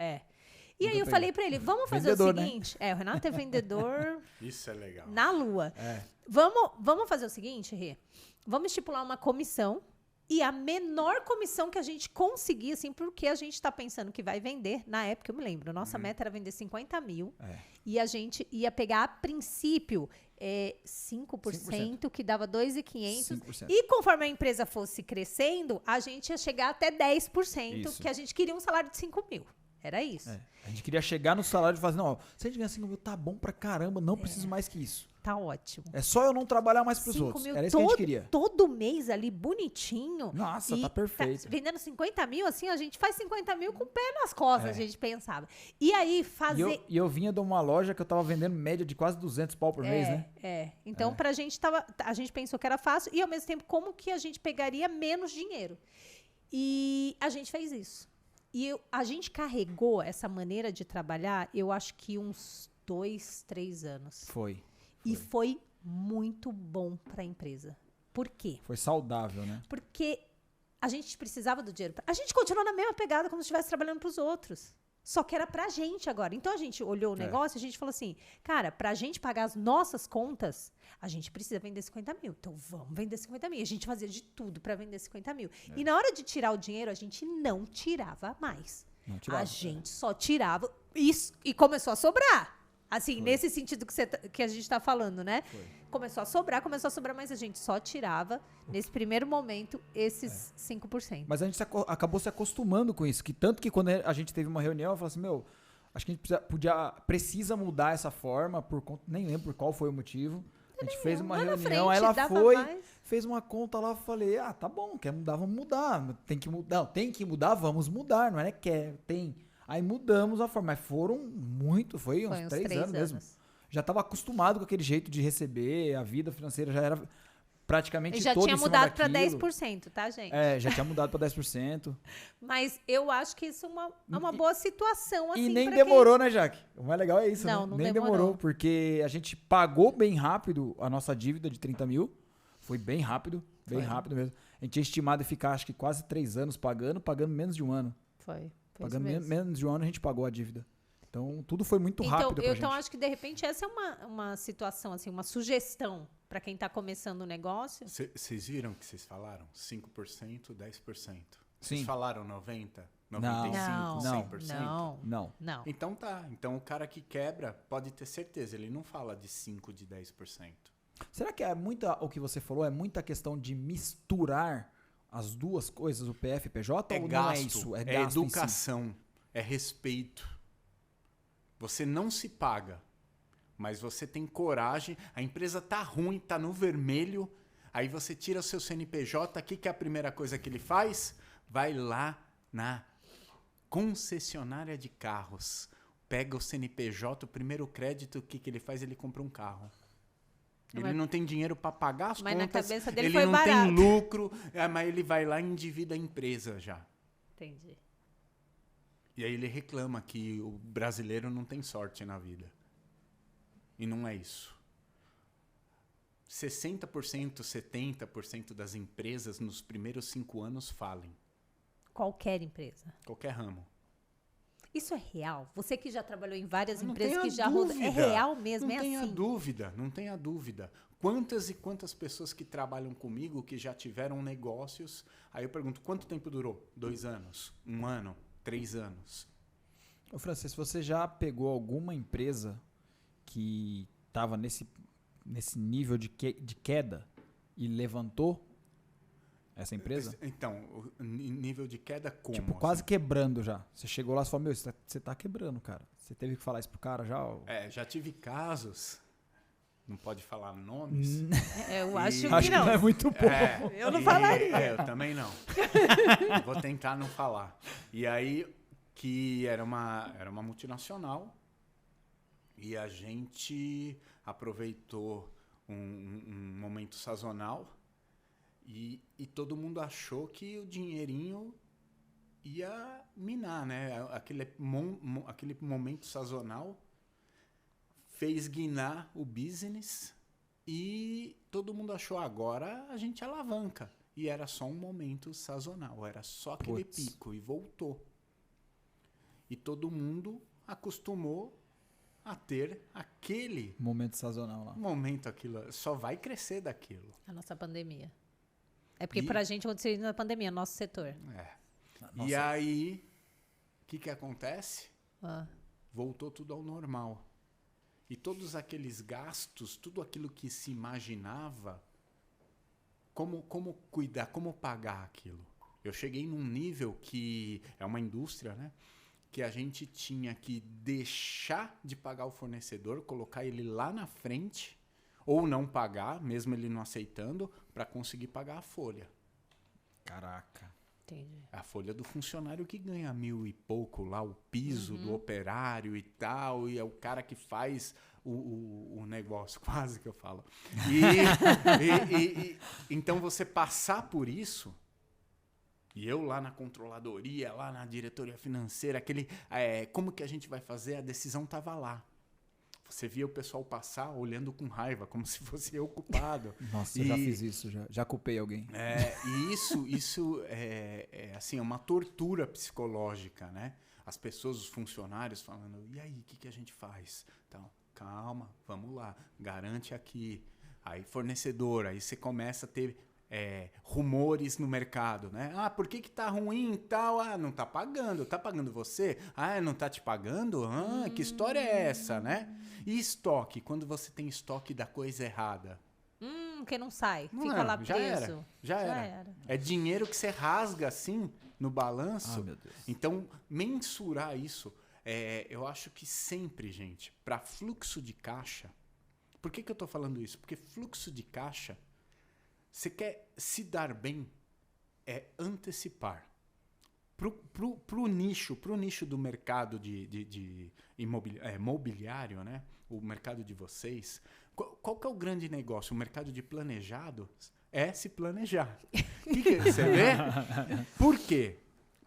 E aí eu falei pra ele, vamos fazer o seguinte, o Renato é vendedor Isso é legal. Na lua. Vamos fazer o seguinte, Rê, vamos estipular uma comissão e a menor comissão que a gente conseguir, assim, porque a gente tá pensando que vai vender, na época eu me lembro, nossa meta era vender 50 mil e a gente ia pegar a princípio 5%, que dava 2.500 e conforme a empresa fosse crescendo, a gente ia chegar até 10%, que a gente queria um salário de 5 mil. Era isso. A gente queria chegar no salário e falar assim, não, se a gente ganhar 5 mil, tá bom pra caramba, não preciso mais que isso. Tá ótimo. É só eu não trabalhar mais pros outros. Era isso que a gente queria. Todo mês ali, bonitinho. Nossa, tá perfeito. Vendendo 50 mil, assim, a gente faz 50 mil com o pé nas costas, a gente pensava. E aí, fazer... E eu vinha de uma loja que eu tava vendendo média de quase 200 pau por mês, né? Então, pra gente, a gente pensou que era fácil e, ao mesmo tempo, como que a gente pegaria menos dinheiro. E a gente fez isso. E a gente carregou essa maneira de trabalhar, eu acho que uns 2, 3 anos. Foi. E foi muito bom para a empresa. Por quê? Foi saudável, né? Porque a gente precisava do dinheiro. A gente continuou na mesma pegada como se estivesse trabalhando para os outros. Só que era pra gente agora. Então a gente olhou o negócio e a gente falou assim, cara, pra gente pagar as nossas contas, a gente precisa vender 50 mil. Então vamos vender 50 mil. A gente fazia de tudo pra vender 50 mil. E na hora de tirar o dinheiro, a gente não tirava mais. Não tirava, a gente só tirava isso e começou a sobrar. Assim, nesse sentido que a gente está falando, né? Começou a sobrar, mas a gente só tirava, nesse primeiro momento, esses 5%. Mas a gente acabou se acostumando com isso. Que tanto que quando a gente teve uma reunião, eu falei assim, acho que a gente precisa mudar essa forma, nem lembro por qual foi o motivo. A gente fez uma reunião, aí ela fez uma conta lá, eu falei, tá bom, quer mudar, vamos mudar. Tem que mudar, vamos mudar, não é que tem. Aí mudamos a forma, mas foram muito, foi uns Foi uns 3 anos mesmo. Já estava acostumado com aquele jeito de receber, a vida financeira já era praticamente E já toda tinha em cima mudado para daquilo. 10%, tá, gente? Já tinha mudado para 10%. Mas eu acho que isso é uma boa situação, assim, E nem pra demorou, né, Jaque? O mais legal é isso, Não, né? não Nem demorou. porque a gente pagou bem rápido a nossa dívida de 30 mil. Foi bem rápido mesmo. A gente tinha estimado ficar, acho que quase 3 anos pagando menos de um ano. Foi Pagando isso mesmo. menos de um ano, a gente pagou a dívida. Então, tudo foi muito rápido pra gente. Então, acho que, de repente, essa é uma situação, assim, uma sugestão para quem está começando o negócio. Vocês viram que vocês falaram? 5%, 10%. Vocês Sim. falaram 90%, 95%, Não, 100%? não. Então tá. Então o cara que quebra pode ter certeza. Ele não fala de 5%, de 10%. Será que o que você falou é muita questão de misturar as duas coisas, o PF e PJ, É ou gasto, não é isso? é gasto em si? educação, é respeito. Você não se paga, mas você tem coragem. A empresa tá ruim, tá no vermelho. Aí você tira o seu CNPJ. O que é a primeira coisa que ele faz? Vai lá na concessionária de carros. Pega o CNPJ, o primeiro crédito, o que ele faz? Ele compra um carro. Ele não tem dinheiro para pagar as Mas contas. na cabeça dele ele foi não barato. tem lucro, mas ele vai lá e endivida a empresa já. Entendi. E aí ele reclama que o brasileiro não tem sorte na vida. E não é isso. 60%, 70% das empresas nos primeiros 5 anos falem. Qualquer empresa. Qualquer ramo. Isso é real? Você que já trabalhou em várias Não empresas tenha que já rodou. É dúvida. real mesmo? Não É tenha assim? dúvida, não tenha dúvida. Quantas e quantas pessoas que trabalham comigo que já tiveram negócios, aí eu pergunto, quanto tempo durou? 2 anos? 1 ano? 3 anos? Ô, Francis, você já pegou alguma empresa que estava nesse nível de queda e levantou essa empresa? Então, o nível de queda como? Tipo, quase quebrando já. Você chegou lá e falou, meu, você tá quebrando, cara. Você teve que falar isso pro cara já? Ou... Já tive casos, não pode falar nomes. Eu acho Acho que não. que não é muito bom. Eu não falaria. Eu também não. Vou tentar não falar. E aí, que era uma multinacional e a gente aproveitou um momento sazonal e todo mundo achou que o dinheirinho ia minar, né? Aquele momento sazonal fez guinar o business e todo mundo achou agora a gente alavanca. E era só um momento sazonal, era só aquele pico e voltou. E todo mundo acostumou a ter aquele Momento sazonal lá. momento, aquilo só vai crescer daquilo. A nossa pandemia. É porque pra gente aconteceu isso na pandemia, nosso setor. E aí, o que acontece? Ah. Voltou tudo ao normal. E todos aqueles gastos, tudo aquilo que se imaginava, como cuidar, como pagar aquilo? Eu cheguei num nível que é uma indústria, né? Que a gente tinha que deixar de pagar o fornecedor, colocar ele lá na frente, ou não pagar, mesmo ele não aceitando, para conseguir pagar a folha. Caraca. Entendi. A folha do funcionário que ganha 1.000 e pouco lá, o piso do operário e tal, e é o cara que faz o negócio, quase que eu falo. Então você passar por isso, e eu lá na controladoria, lá na diretoria financeira, como que a gente vai fazer? A decisão estava lá. Você via o pessoal passar olhando com raiva, como se fosse eu culpado. Nossa, eu já fiz isso, já culpei alguém. E isso é assim, uma tortura psicológica, né? As pessoas, os funcionários falando, e aí, o que a gente faz? Então, calma, vamos lá, garante aqui. Aí, fornecedor, aí você começa a ter rumores no mercado, né? Ah, por que tá ruim e tal? Ah, não tá pagando você? Ah, não tá te pagando? Ah, que história é essa, né? E estoque, quando você tem estoque da coisa errada? Que não sai, Não fica é, lá preso. Já era. É dinheiro que você rasga assim no balanço. Ah, meu Deus. Então, mensurar isso, eu acho que sempre, gente, para fluxo de caixa. Por que eu tô falando isso? Porque fluxo de caixa, você quer se dar bem, é antecipar. Pro nicho do mercado de mobiliário, né? O mercado de vocês, qual que é o grande negócio? O mercado de planejado é se planejar. Que você vê? Por quê?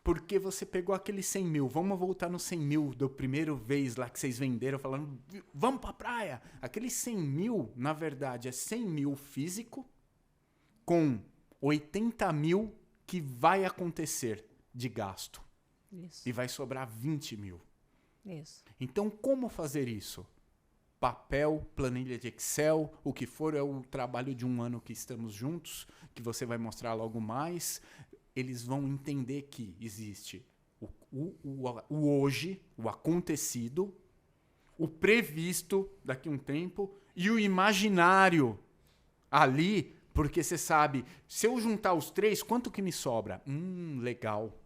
Porque você pegou aqueles 100 mil. Vamos voltar nos 100 mil do primeiro vez lá que vocês venderam, falando, vamos pra praia. Aqueles 100 mil, na verdade, é 100 mil físico com 80 mil que vai acontecer de gasto. Isso. E vai sobrar 20 mil. Isso. Então, como fazer isso? Papel, planilha de Excel, o que for, é o trabalho de um ano que estamos juntos, que você vai mostrar logo mais. Eles vão entender que existe o hoje, o acontecido, o previsto daqui a um tempo e o imaginário ali, porque você sabe, se eu juntar os três, quanto que me sobra? Legal.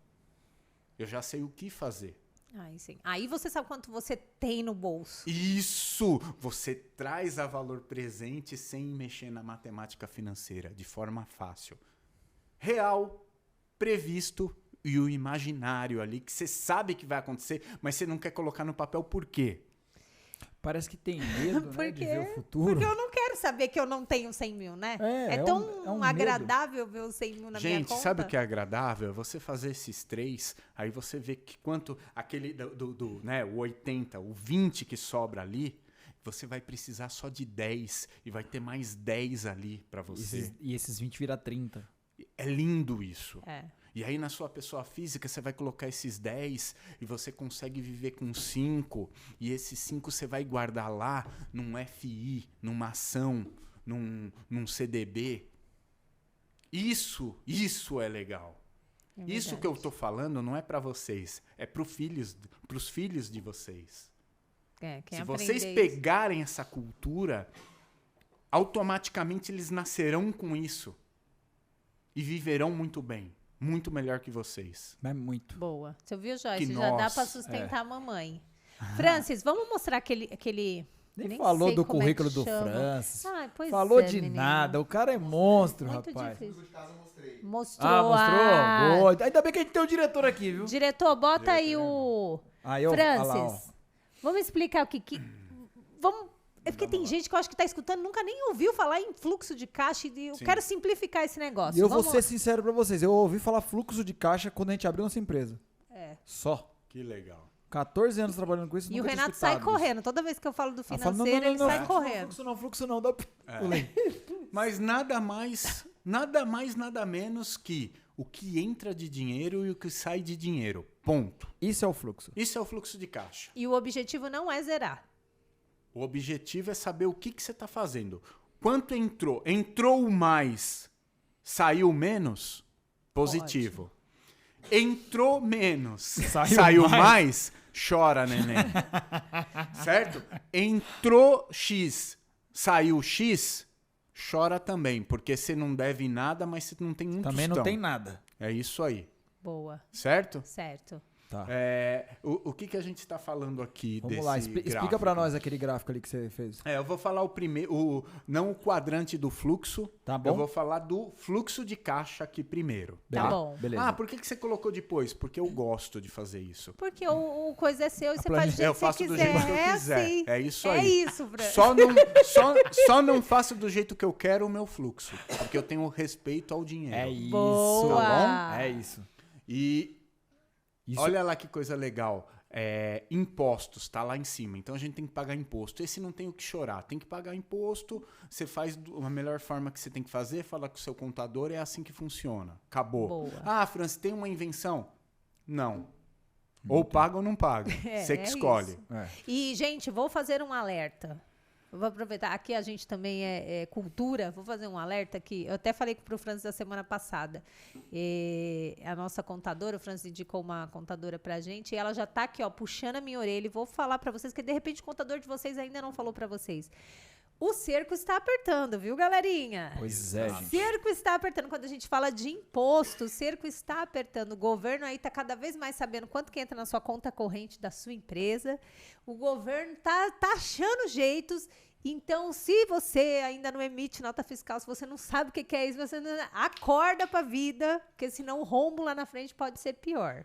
Eu já sei o que fazer. Aí sim. Aí você sabe quanto você tem no bolso. Isso! Você traz a valor presente sem mexer na matemática financeira, de forma fácil. Real, previsto e o imaginário ali, que você sabe que vai acontecer, mas você não quer colocar no papel por quê? Parece que tem medo, né, de ver o futuro. Porque eu não quero saber que eu não tenho 100 mil, né? É tão agradável ver os 100 mil na minha conta. Gente, sabe o que é agradável? Você fazer esses três, aí você vê que quanto aquele né, o 80, o 20 que sobra ali, você vai precisar só de 10 e vai ter mais 10 ali para você. E esses 20 vira 30. É lindo isso. É. E aí na sua pessoa física você vai colocar esses 10 e você consegue viver com 5. E esses 5 você vai guardar lá num FI, numa ação, num CDB. Isso é legal. Isso que eu tô falando não é para vocês, é pros filhos de vocês. Quem Se aprender vocês isso. pegarem essa cultura, automaticamente eles nascerão com isso. E viverão muito bem. Muito melhor que vocês. Mas muito. Boa. Você viu, Joyce? Que Já dá nós, pra sustentar a mamãe. Francis, vamos mostrar aquele Nem falou sei do como é currículo que do chama. Francis. Ai, pois Falou é, de menino. nada. O cara é monstro, Muito rapaz. difícil. De casa eu mostrei. Mostrou. Mostrou? Boa. Ainda bem que a gente tem o diretor aqui, viu? Diretor, bota aí o Aí, ó, Francis. olha lá, ó. Vamos explicar o que... Vamos... É porque tem gente que eu acho que tá escutando, nunca nem ouviu falar em fluxo de caixa e eu Sim. quero simplificar esse negócio. E eu Vamos vou ser sincero pra vocês. Eu ouvi falar fluxo de caixa quando a gente abriu nossa empresa. É. Só. Que legal. 14 anos trabalhando com isso, E o nunca tinha Renato sai escutado isso. correndo. Toda vez que eu falo do Ela fala, financeiro, ele sai correndo. Fluxo não. Dá... Pulei. Mas nada mais, nada menos que o que entra de dinheiro e o que sai de dinheiro. Ponto. Isso é o fluxo. Isso é o fluxo de caixa. E o objetivo não é zerar. O objetivo é saber o que você está fazendo. Quanto entrou? Entrou mais, saiu menos? Positivo. Entrou menos, saiu mais? Chora, neném. Certo? Entrou X, saiu X? Chora também, porque você não deve nada, mas você não tem um Também tostão. não tem nada. É isso aí. Boa. Certo? Certo. Tá. O que a gente está falando aqui Vamos desse lá, explica gráfico? pra nós aquele gráfico ali que você fez. Eu vou falar o primeiro, não o quadrante do fluxo. Tá bom. Eu vou falar do fluxo de caixa aqui primeiro. Tá bom. Beleza. Por que você colocou depois? Porque eu gosto de fazer isso. Porque o coisa é seu e você faz do jeito Eu que faço você do quiser. jeito que eu quiser. Assim. É isso É aí. isso, Fran. Só não faço do jeito que eu quero o meu fluxo. Porque eu tenho respeito ao dinheiro. É isso. Boa. Tá bom? É isso. E Isso- olha lá que coisa legal. Impostos, tá lá em cima. Então a gente tem que pagar imposto. Esse não tem o que chorar. Tem que pagar imposto. Você faz a melhor forma que você tem que fazer, fala com o seu contador, é assim que funciona. Acabou. Boa. Francis, tem uma invenção? Não. Ou paga ou não paga. Você que escolhe. isso. É. E, gente, vou fazer um alerta. Eu vou aproveitar. Aqui a gente também é cultura. Vou fazer um alerta aqui. Eu até falei pro Francis da semana passada. A nossa contadora, o Francis indicou uma contadora pra gente. E ela já tá aqui, ó, puxando a minha orelha. E vou falar pra vocês, que de repente o contador de vocês ainda não falou pra vocês. O cerco está apertando, viu, galerinha? Pois é, O gente. cerco está apertando. Quando a gente fala de imposto, o cerco está apertando. O governo aí está cada vez mais sabendo quanto que entra na sua conta corrente da sua empresa. O governo tá achando jeitos Então, se você ainda não emite nota fiscal, se você não sabe o que é isso, você não... acorda pra vida, porque senão o rombo lá na frente pode ser pior.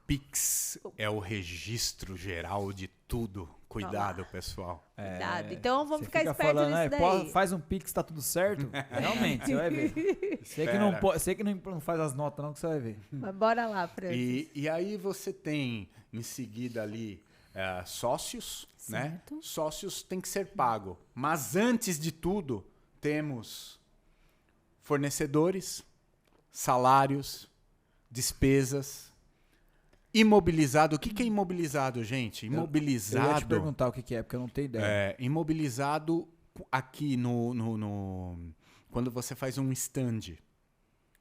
Pix é o registro geral de tudo. Cuidado, pessoal. Cuidado. Então, vamos Você ficar fica esperto falando, nisso daí. faz um Pix, tá tudo certo. Realmente, você vai ver. Você que não faz as notas, não, que você vai ver. Mas bora lá, Francis. E aí você tem, em seguida ali, sócios, né? Certo. Sócios tem que ser pago. Mas antes de tudo, temos fornecedores, salários, despesas, imobilizado. O que é imobilizado, gente? Imobilizado. Eu ia te perguntar o que é, porque eu não tenho ideia. Imobilizado aqui quando você faz um stand,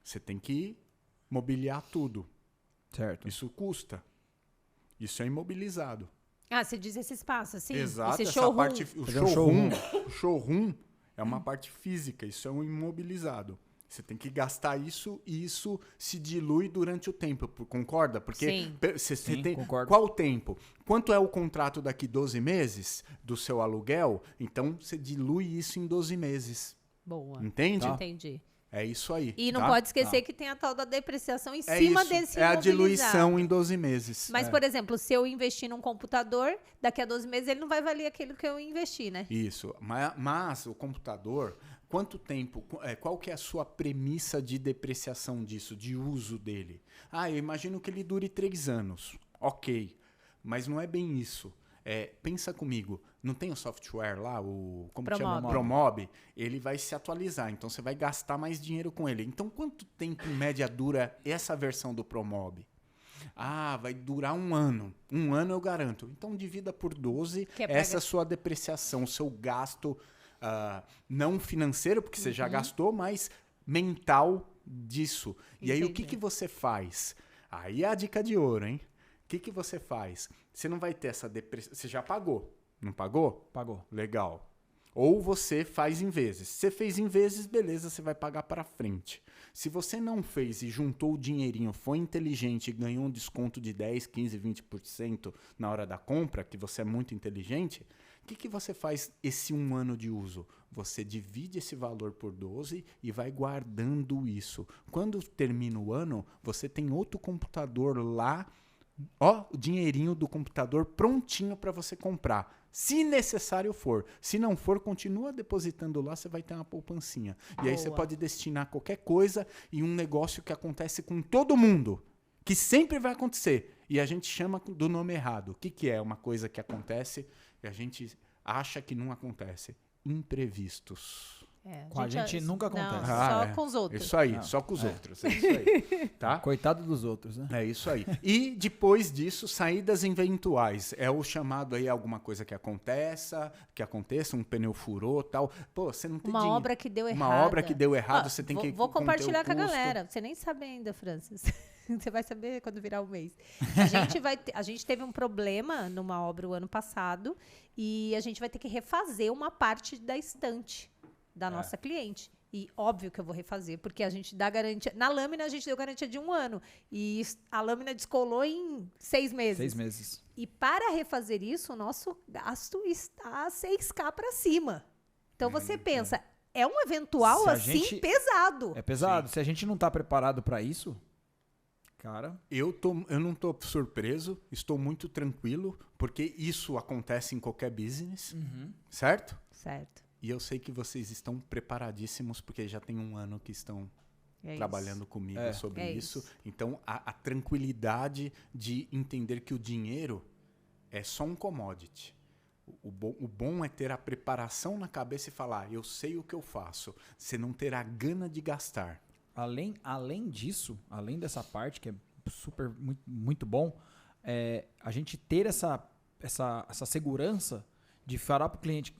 você tem que mobiliar tudo. Certo. Isso custa. Isso é imobilizado. Ah, você diz esse espaço, assim? Exato. Esse Essa showroom. parte, Fazer um o showroom é uma parte física. Isso é um imobilizado. Você tem que gastar isso e isso se dilui durante o tempo, concorda? Porque Sim. Sim, tem concordo. qual o tempo? Quanto é o contrato daqui 12 meses do seu aluguel? Então você dilui isso em 12 meses. Boa. Entende? Entendi. É isso aí. E não tá? pode esquecer que tem a tal da depreciação em É cima isso. desse É a imobilizado. diluição em 12 meses. Mas, por exemplo, se eu investir num computador, daqui a 12 meses ele não vai valer aquilo que eu investi, né? Isso. Mas o computador, quanto tempo, qual que é a sua premissa de depreciação disso, de uso dele? Ah, eu imagino que ele dure 3 anos. Ok. Mas não é bem isso. Pensa comigo, não tem o software lá, como que chama? Promob, ele vai se atualizar, então você vai gastar mais dinheiro com ele. Então, quanto tempo em média dura essa versão do Promob? Ah, vai durar 1 ano. 1 ano eu garanto. Então, divida por 12, essa é a sua depreciação, o seu gasto não financeiro, porque você já gastou, mas mental disso. E aí, o que você faz? Aí é a dica de ouro, hein? O que você faz? Você não vai ter essa depreciação. Você já pagou, não pagou? Pagou. Legal. Ou você faz em vezes. Se você fez em vezes, beleza, você vai pagar para frente. Se você não fez e juntou o dinheirinho, foi inteligente e ganhou um desconto de 10, 15, 20% na hora da compra, que você é muito inteligente, o que você faz esse 1 ano de uso? Você divide esse valor por 12 e vai guardando isso. Quando termina o ano, você tem outro computador lá, o dinheirinho do computador prontinho para você comprar. Se necessário for. Se não for, continua depositando lá, você vai ter uma poupancinha. E aí você pode destinar qualquer coisa e um negócio que acontece com todo mundo. Que sempre vai acontecer. E a gente chama do nome errado. O que é uma coisa que acontece e a gente acha que não acontece? Imprevistos. Com a gente nunca acontece. Só com os outros. Isso aí, só com os outros. É isso aí. Tá? Coitado dos outros, né? É isso aí. E depois disso, saídas eventuais. É o chamado aí alguma coisa que aconteça, um pneu furou, tal. Pô, você não tem uma dinheiro. obra que deu errado. Uma obra que deu errado, você tem que Vou compartilhar com a custo. galera. Você nem sabe ainda, Francis. Você vai saber quando virar o mês. A gente teve um problema numa obra o ano passado e a gente vai ter que refazer uma parte da estante da nossa cliente. E óbvio que eu vou refazer, porque a gente dá garantia. Na lâmina, a gente deu garantia de 1 ano. E a lâmina descolou em 6 meses. 6 meses. E para refazer isso, o nosso gasto está 6K para cima. Então você pensa, é um eventual assim pesado. É pesado. Sim. Se a gente não tá preparado para isso, cara. Eu não tô surpreso, estou muito tranquilo, porque isso acontece em qualquer business, certo? Certo. E eu sei que vocês estão preparadíssimos, porque já tem 1 ano que estão trabalhando comigo sobre isso. Então, a tranquilidade de entender que o dinheiro é só um commodity. O bom é ter a preparação na cabeça e falar, eu sei o que eu faço. Você não terá gana de gastar. Além disso, além dessa parte, que é super, muito, muito bom, a gente ter essa segurança de falar para o cliente,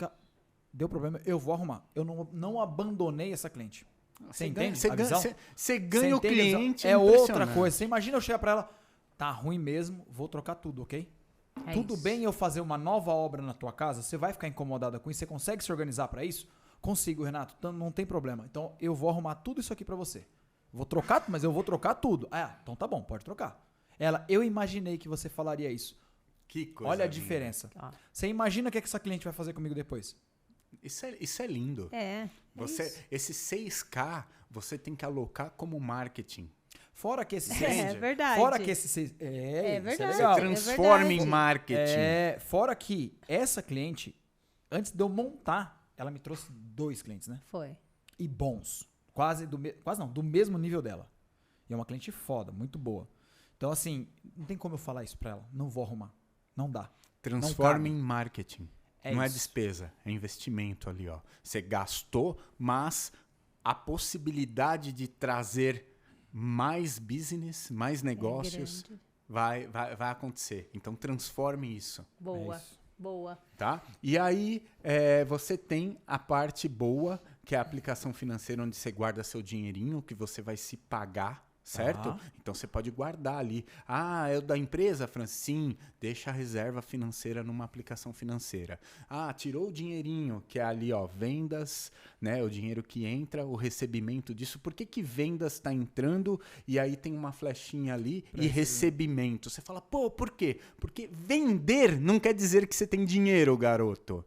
deu problema, eu vou arrumar. Eu não abandonei essa cliente. Você entende? Você ganha o cliente. É outra coisa. Você imagina eu chegar para ela, tá ruim mesmo, vou trocar tudo, ok? Tudo bem eu fazer uma nova obra na tua casa? Você vai ficar incomodada com isso? Você consegue se organizar para isso? Consigo, Renato. Então não tem problema. Então eu vou arrumar tudo isso aqui para você. Vou trocar, mas eu vou trocar tudo. Então tá bom, pode trocar. Eu imaginei que você falaria isso. Que coisa Olha a linda. diferença. Você imagina o que essa cliente vai fazer comigo depois? Isso é lindo. Esse 6K, você tem que alocar como marketing. Fora que esse É verdade. Fora que esse É isso é verdade. legal. Você transforma em verdade. marketing. Fora que essa cliente, antes de eu montar, ela me trouxe 2 clientes, né? Foi. E bons. Quase não, do mesmo nível dela. E é uma cliente foda, muito boa. Então, assim, não tem como eu falar isso pra ela. Não vou arrumar. Não dá. Transforma em marketing. Não é isso. despesa, é investimento ali, ó. Você gastou, mas a possibilidade de trazer mais business, mais negócios grande. vai acontecer. Então transforme isso, Boa, É isso. boa. tá? E aí você tem a parte boa, que é a aplicação financeira onde você guarda seu dinheirinho, que você vai se pagar, certo? Tá. Então você pode guardar ali. Ah, é o da empresa, Fran? Sim, deixa a reserva financeira numa aplicação financeira. Ah, tirou o dinheirinho, que é ali, ó, vendas, né? O dinheiro que entra, o recebimento disso. Por que vendas está entrando e aí tem uma flechinha ali e recebimento? Você fala, pô, por quê? Porque vender não quer dizer que você tem dinheiro, garoto.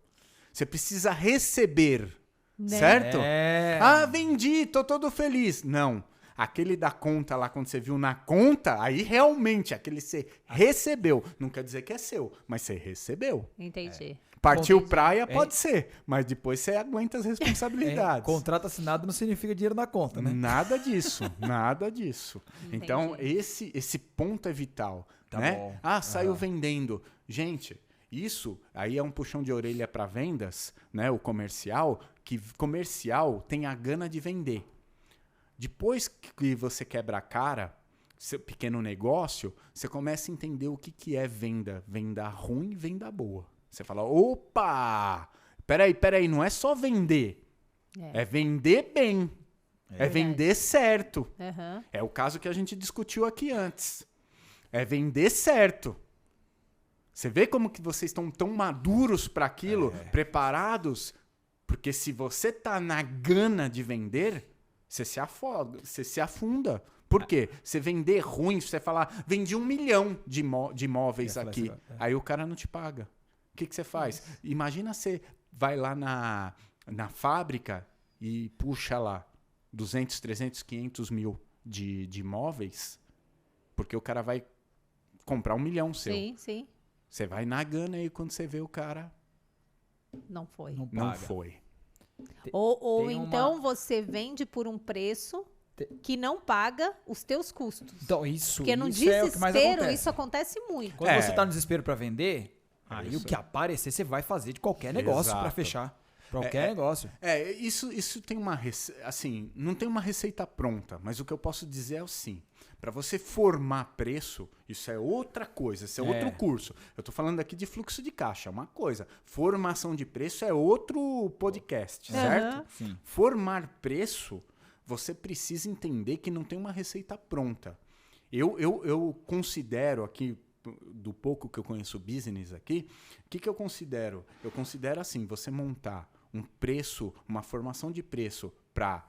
Você precisa receber, Né? certo? É. Vendi, tô todo feliz. Não. Aquele da conta lá, quando você viu na conta, aí realmente, aquele você recebeu. Não quer dizer que é seu, mas você recebeu. Entendi. Partiu praia, pode ser, mas depois você aguenta as responsabilidades. Contrato assinado não significa dinheiro na conta, né? Nada disso, nada disso. Entendi. Então, esse ponto é vital. Tá né? bom. Saiu vendendo. Gente, isso aí é um puxão de orelha para vendas, né? O comercial, que comercial tem a gana de vender. Depois que você quebra a cara, seu pequeno negócio, você começa a entender o que é venda. Venda ruim, venda boa. Você fala, opa, peraí, não é só vender. É vender bem. É vender certo. Aham. É o caso que a gente discutiu aqui antes. É vender certo. Você vê como que vocês estão tão maduros para aquilo, preparados? Porque se você tá na gana de vender, você se afoga, você se afunda. Por quê? Você vender ruim, você falar, vendi 1 milhão de imóveis aqui. Aí o cara não te paga. O que você faz? Imagina você vai lá na fábrica e puxa lá 200, 300, 500 mil de imóveis, porque o cara vai comprar 1 milhão seu. Sim. Você vai na gana aí quando você vê o cara Não foi. Não não paga. foi. Ou Tem então você vende por um preço que não paga os teus custos. Então, isso Porque no isso é o que mais desespero, acontece. isso acontece muito. Quando você tá no desespero pra vender, aí Isso. o que aparecer você vai fazer de qualquer negócio pra Exato. fechar. Qualquer negócio. Isso tem uma assim, não tem uma receita pronta, mas o que eu posso dizer é assim, para você formar preço, isso é outra coisa, isso é outro curso. Eu tô falando aqui de fluxo de caixa, uma coisa. Formação de preço é outro podcast, certo? Sim. Formar preço, você precisa entender que não tem uma receita pronta. Eu considero aqui, do pouco que eu conheço business aqui, o que eu considero? Eu considero assim, você montar um preço, uma formação de preço para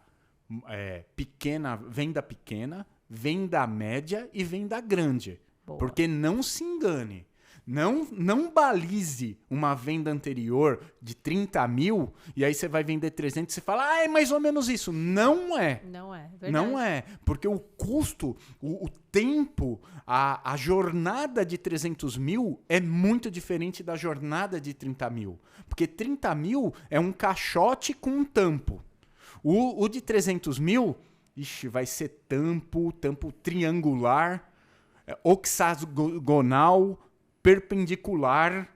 venda pequena, venda média e venda grande. Boa. Porque não se engane. Não balize uma venda anterior de 30 mil e aí você vai vender 300 e você fala, é mais ou menos isso. Não é. Não é, verdade. Não é, porque o custo, o tempo, a jornada de 300 mil é muito diferente da jornada de 30 mil. Porque 30 mil é um caixote com um tampo. O de 300 mil, vai ser tampo triangular, hexagonal, perpendicular.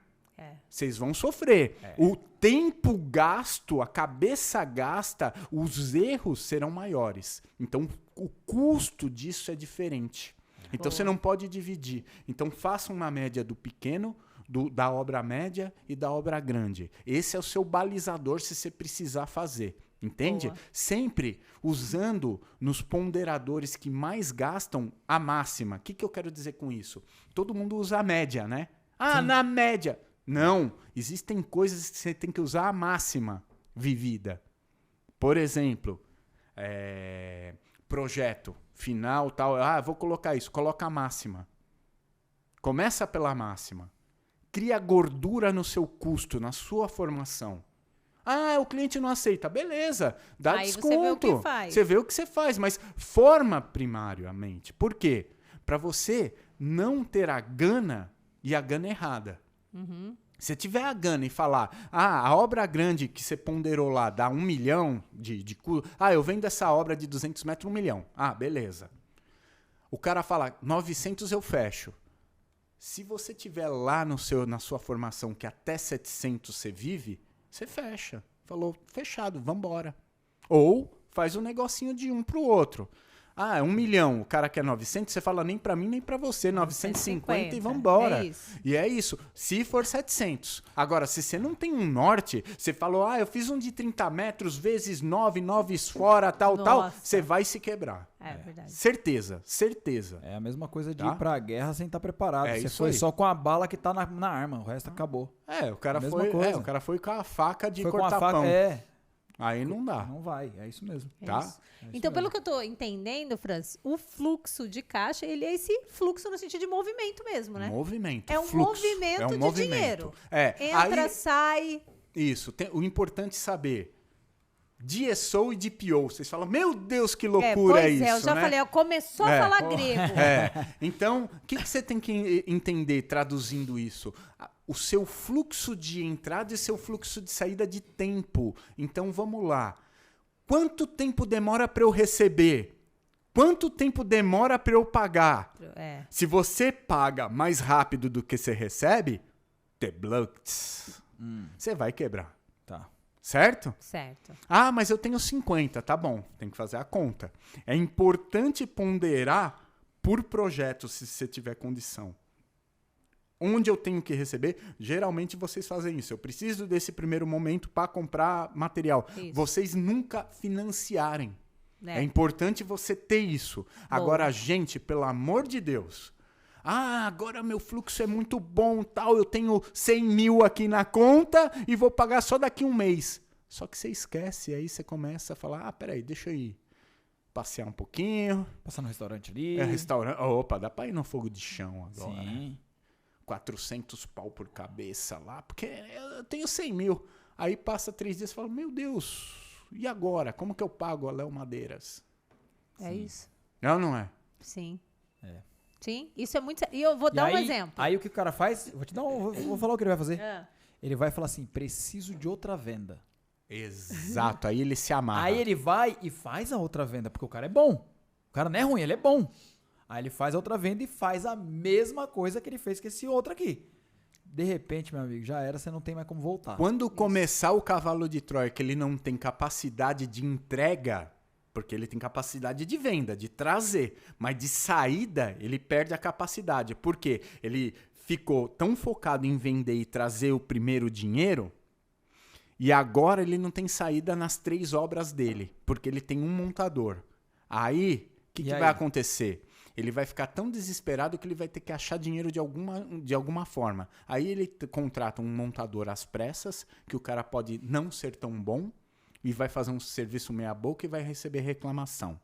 Vocês vão sofrer. O tempo gasto, a cabeça gasta, os erros serão maiores. Então, o custo disso é diferente. Então, você não pode dividir. Então, faça uma média do pequeno, da obra média e da obra grande. Esse é o seu balizador se você precisar fazer. Entende? Boa. Sempre usando nos ponderadores que mais gastam a máxima. O que eu quero dizer com isso? Todo mundo usa a média, né? Na média. Não. Existem coisas que você tem que usar a máxima vivida. Por exemplo, projeto final, tal. Vou colocar isso. Coloca a máxima. Começa pela máxima. Cria gordura no seu custo, na sua formação. Ah, o cliente não aceita. Beleza, dá Aí você desconto. vê o que faz. Você vê o que você faz, mas forma primariamente. Por quê? Para você não ter a gana e a gana errada. Se tiver a gana e falar, a obra grande que você ponderou lá dá 1 milhão de custo. Eu vendo essa obra de 200 metros, 1 milhão. Beleza. O cara fala, 900 eu fecho. Se você tiver lá na sua formação que até 700 você vive, você fecha. Falou, fechado, vambora. Ou faz um negocinho de um pro outro. É 1 milhão, o cara quer 900, você fala nem pra mim nem pra você, 950 e vambora. É isso. E é isso, se for 700. Agora, se você não tem um norte, você falou, eu fiz um de 30 metros vezes 9 fora, tal, Nossa. você vai se quebrar. É verdade. Certeza. É a mesma coisa de Tá? ir pra guerra sem estar preparado. É Você isso foi aí. só com a bala que tá na arma, o resto acabou. O cara Mesma foi, coisa. o cara foi com a faca de Foi com a cortar faca, pão. é. Aí não dá. Não vai, é isso mesmo. É Tá? isso. Então, pelo que eu tô entendendo, Franz, o fluxo de caixa, ele é esse fluxo no sentido de movimento mesmo, né? Movimento, É um fluxo. movimento de dinheiro. Entra, Aí, sai. isso, o importante saber. DSO e DPO. Vocês falam, meu Deus, que loucura é isso, eu já né? falei, começou a falar grego. Então, o que você tem que entender traduzindo isso? O seu fluxo de entrada e seu fluxo de saída de tempo. Então, vamos lá. Quanto tempo demora para eu receber? Quanto tempo demora para eu pagar? Se você paga mais rápido do que você recebe, você vai quebrar. Tá. Certo? Certo. Mas eu tenho 50, tá bom. Tem que fazer a conta. É importante ponderar por projeto, se você tiver condição. Onde eu tenho que receber, geralmente vocês fazem isso. Eu preciso desse primeiro momento para comprar material. Isso. Vocês nunca financiarem. É. É importante você ter isso. Agora, gente, pelo amor de Deus. Agora meu fluxo é muito bom, tal. Eu tenho 100 mil aqui na conta e vou pagar só daqui um mês. Só que você esquece, aí você começa a falar, peraí, deixa eu ir passear um pouquinho. Passar no restaurante ali. Restaurante. Opa, dá pra ir no fogo de chão agora. Sim. 400 pau por cabeça lá, porque eu tenho 100 mil. Aí passa 3 dias e fala, meu Deus, e agora? Como que eu pago a Léo Madeiras? É isso. Não é? Sim. É. Sim, isso é muito... E eu vou dar um exemplo. Aí o que o cara faz, vou falar o que ele vai fazer. Ah. Ele vai falar assim, preciso de outra venda. Exato, aí ele se amarra. Aí ele vai e faz a outra venda, porque o cara é bom. O cara não é ruim, ele é bom. Aí ele faz a outra venda e faz a mesma coisa que ele fez com esse outro aqui. De repente, meu amigo, já era, você não tem mais como voltar. Quando começar o cavalo de Troia, que ele não tem capacidade de entrega, porque ele tem capacidade de venda, de trazer, mas de saída, ele perde a capacidade. Por quê? Ele ficou tão focado em vender e trazer o primeiro dinheiro, e agora ele não tem saída nas 3 obras dele, porque ele tem um montador. Aí, o que vai acontecer? Ele vai ficar tão desesperado que ele vai ter que achar dinheiro de alguma forma. Aí ele contrata um montador às pressas, que o cara pode não ser tão bom, e vai fazer um serviço meia boca e vai receber reclamação.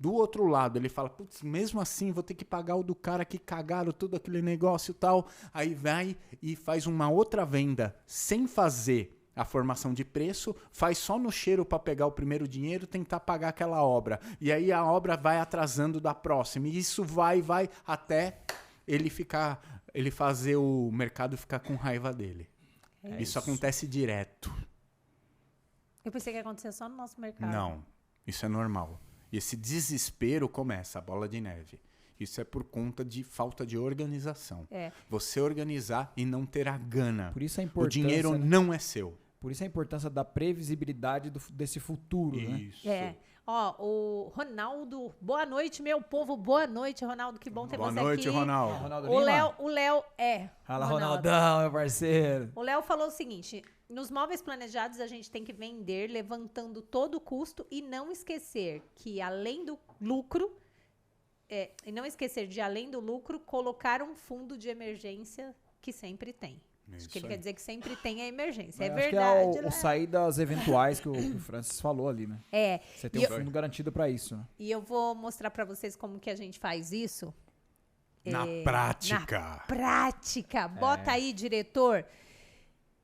Do outro lado, ele fala, putz, mesmo assim vou ter que pagar o do cara que cagaram todo aquele negócio e tal. Aí vai e faz uma outra venda sem fazer a formação de preço, faz só no cheiro para pegar o primeiro dinheiro, tentar pagar aquela obra. E aí a obra vai atrasando da próxima. E isso vai até ele fazer o mercado ficar com raiva dele. Isso acontece direto. Eu pensei que ia acontecer só no nosso mercado. Não, isso é normal. E esse desespero começa, a bola de neve. Isso é por conta de falta de organização. Você organizar e não ter a gana. Por isso a O importância, dinheiro não é seu. Por isso a importância da previsibilidade desse futuro, né? Isso. O Ronaldo, boa noite, meu povo, boa noite, Ronaldo, que bom ter Boa você noite, aqui. Ronaldo. O Léo Fala, Ronaldão, meu parceiro. O Léo falou o seguinte, nos móveis planejados a gente tem que vender levantando todo o custo e não esquecer que além do lucro, colocar um fundo de emergência que sempre tem. Acho que ele quer dizer que sempre tem a emergência. É verdade. Acho que é o sair das eventuais que o Francis falou ali, né? Você tem um fundo garantido para isso. Né? E eu vou mostrar para vocês como que a gente faz isso. Na prática. Na prática. Bota aí, diretor.